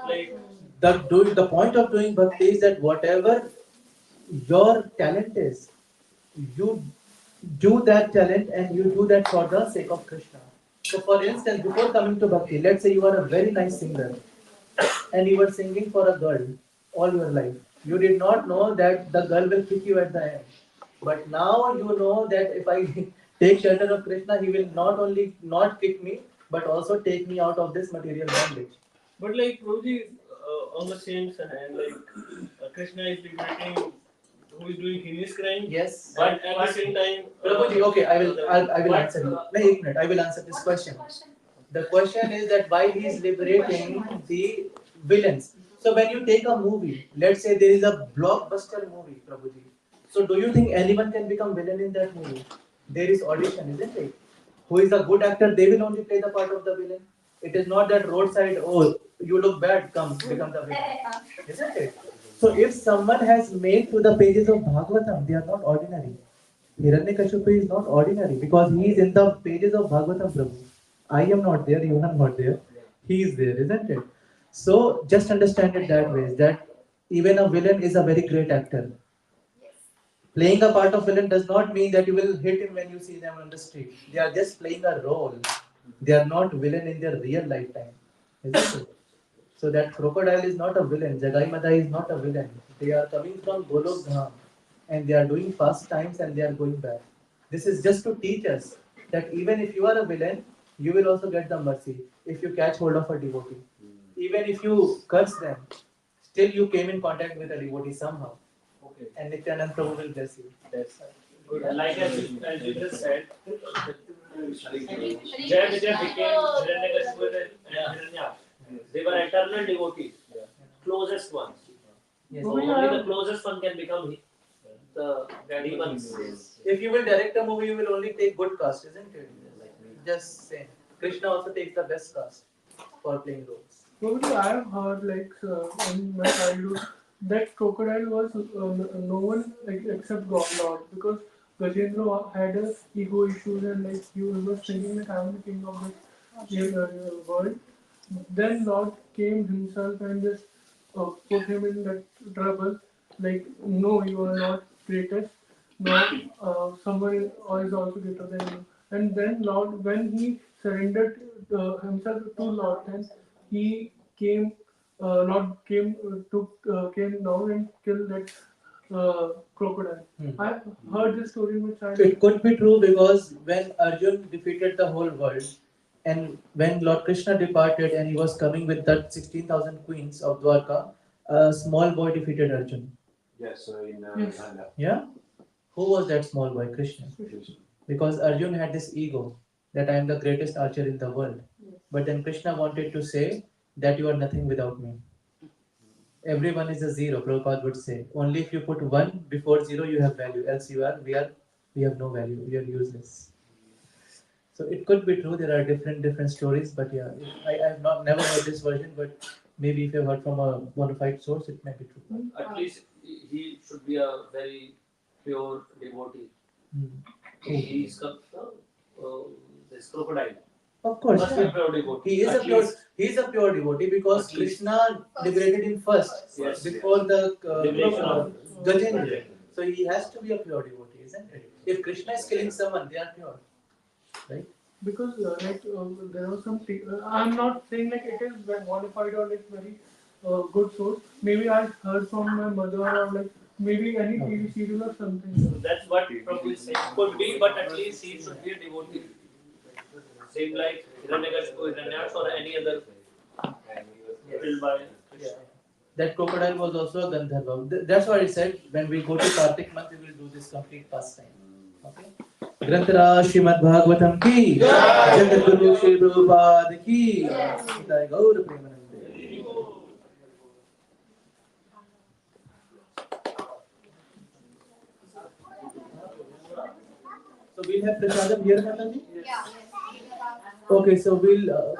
Like, The point of doing bhakti is that whatever your talent is, you do that talent and you do that for the sake of Krishna. So, for instance, before coming to bhakti, let's say you are a very nice singer and you were singing for a girl all your life. You did not know that the girl will kick you at the end. But now you know that if I take shelter of Krishna, he will not only not kick me, but also take me out of this material bondage. but like, probably, on the same hand, like, Krishna is liberating who is doing heinous crime. Yes. But at the same time, Prabhuji, okay, I will answer you. Wait a minute, I will answer this question. The question is that why he is liberating the villains. So when you take a movie, let's say there is a blockbuster movie, Prabhuji. So do you think anyone can become villain in that movie? There is audition, isn't it? Who is a good actor, they will only play the part of the villain. It is not that roadside, oh, you look bad, come, become the villain. Isn't it? So if someone has made to the pages of Bhagavatam, they are not ordinary. Hiranyakashipu is not ordinary because he is in the pages of Bhagavatam, Prabhu. I am not there, you are not there. He is there, isn't it? So just understand it that way, that even a villain is a very great actor. Playing a part of villain does not mean that you will hit him when you see them on the street. They are just playing a role. They are not villain in their real lifetime. Isn't it? So that crocodile is not a villain. Jagai Madai is not a villain. They are coming from Golok Dham and they are doing fast times and they are going back. This is just to teach us that even if you are a villain, you will also get the mercy if you catch hold of a devotee. Even if you curse them, still you came in contact with a devotee somehow. okay. And Nityanand Prabhu will bless you. That's good. Like as you just said, Jay Vijay became Hiranyakashipu and Hiranya. They were eternal devotees, closest ones. Yes. So only the closest one can become the demons. If you will direct a movie, you will only take good cast, isn't it? Just saying. Krishna also takes the best cast for playing roles. Probably I have heard like in my childhood that crocodile was no one like except God Lord because Gajendra had a ego issues and like he was thinking that I am the king of this world. Then Lord came himself and just put him in that trouble. Like no, you are not greatest. No, someone is also greater than you. And then Lord, when he surrendered himself to Lord, then he came, Lord came came down and killed that crocodile. I heard this story in my childhood. It could be true because when Arjun defeated the whole world, and when Lord Krishna departed and he was coming with that 16,000 queens of Dwarka, a small boy defeated Arjun. Yes, in Yes. Uganda. Yeah? Who was that small boy? Krishna. Because Arjun had this ego that I am the greatest archer in the world. But then Krishna wanted to say that you are nothing without me. Everyone is a zero, Prabhupada would say. Only if you put one before zero, you have value. Else we have no value. We are useless. So it could be true. There are different stories, but yeah, I have not never heard this version. But maybe if you've heard from a bona fide source, it may be true. At least he should be a very pure devotee. He is this crocodile. Of course, Must be a yeah. pure devotee. He is At a pure. least. He is a pure devotee because At least. Krishna liberated him first Yes. before the Liberation of Gajendra. So he has to be a pure devotee, isn't it? If Krishna is killing someone, they are pure, right? Because there was some I'm not saying like it is qualified or like very good source. Maybe I heard from my mother or like maybe any TV serial or something. That's what probably saying. Could be, but at least he should be a devotee. Same like Hiranyakashipu, Hiranyaksha or any other killed by Krishna. That crocodile was also a Gandharva. That's why I said when we go to Kartik month, we will do this complete pastime. Okay? Granthara Srimad Bhagavatam ki, Jagat Guru Shri Prabhupada ki, Nitai Gaur Premanande. So we'll have prasadam here, Mataji? Yeah. Okay, so we'll.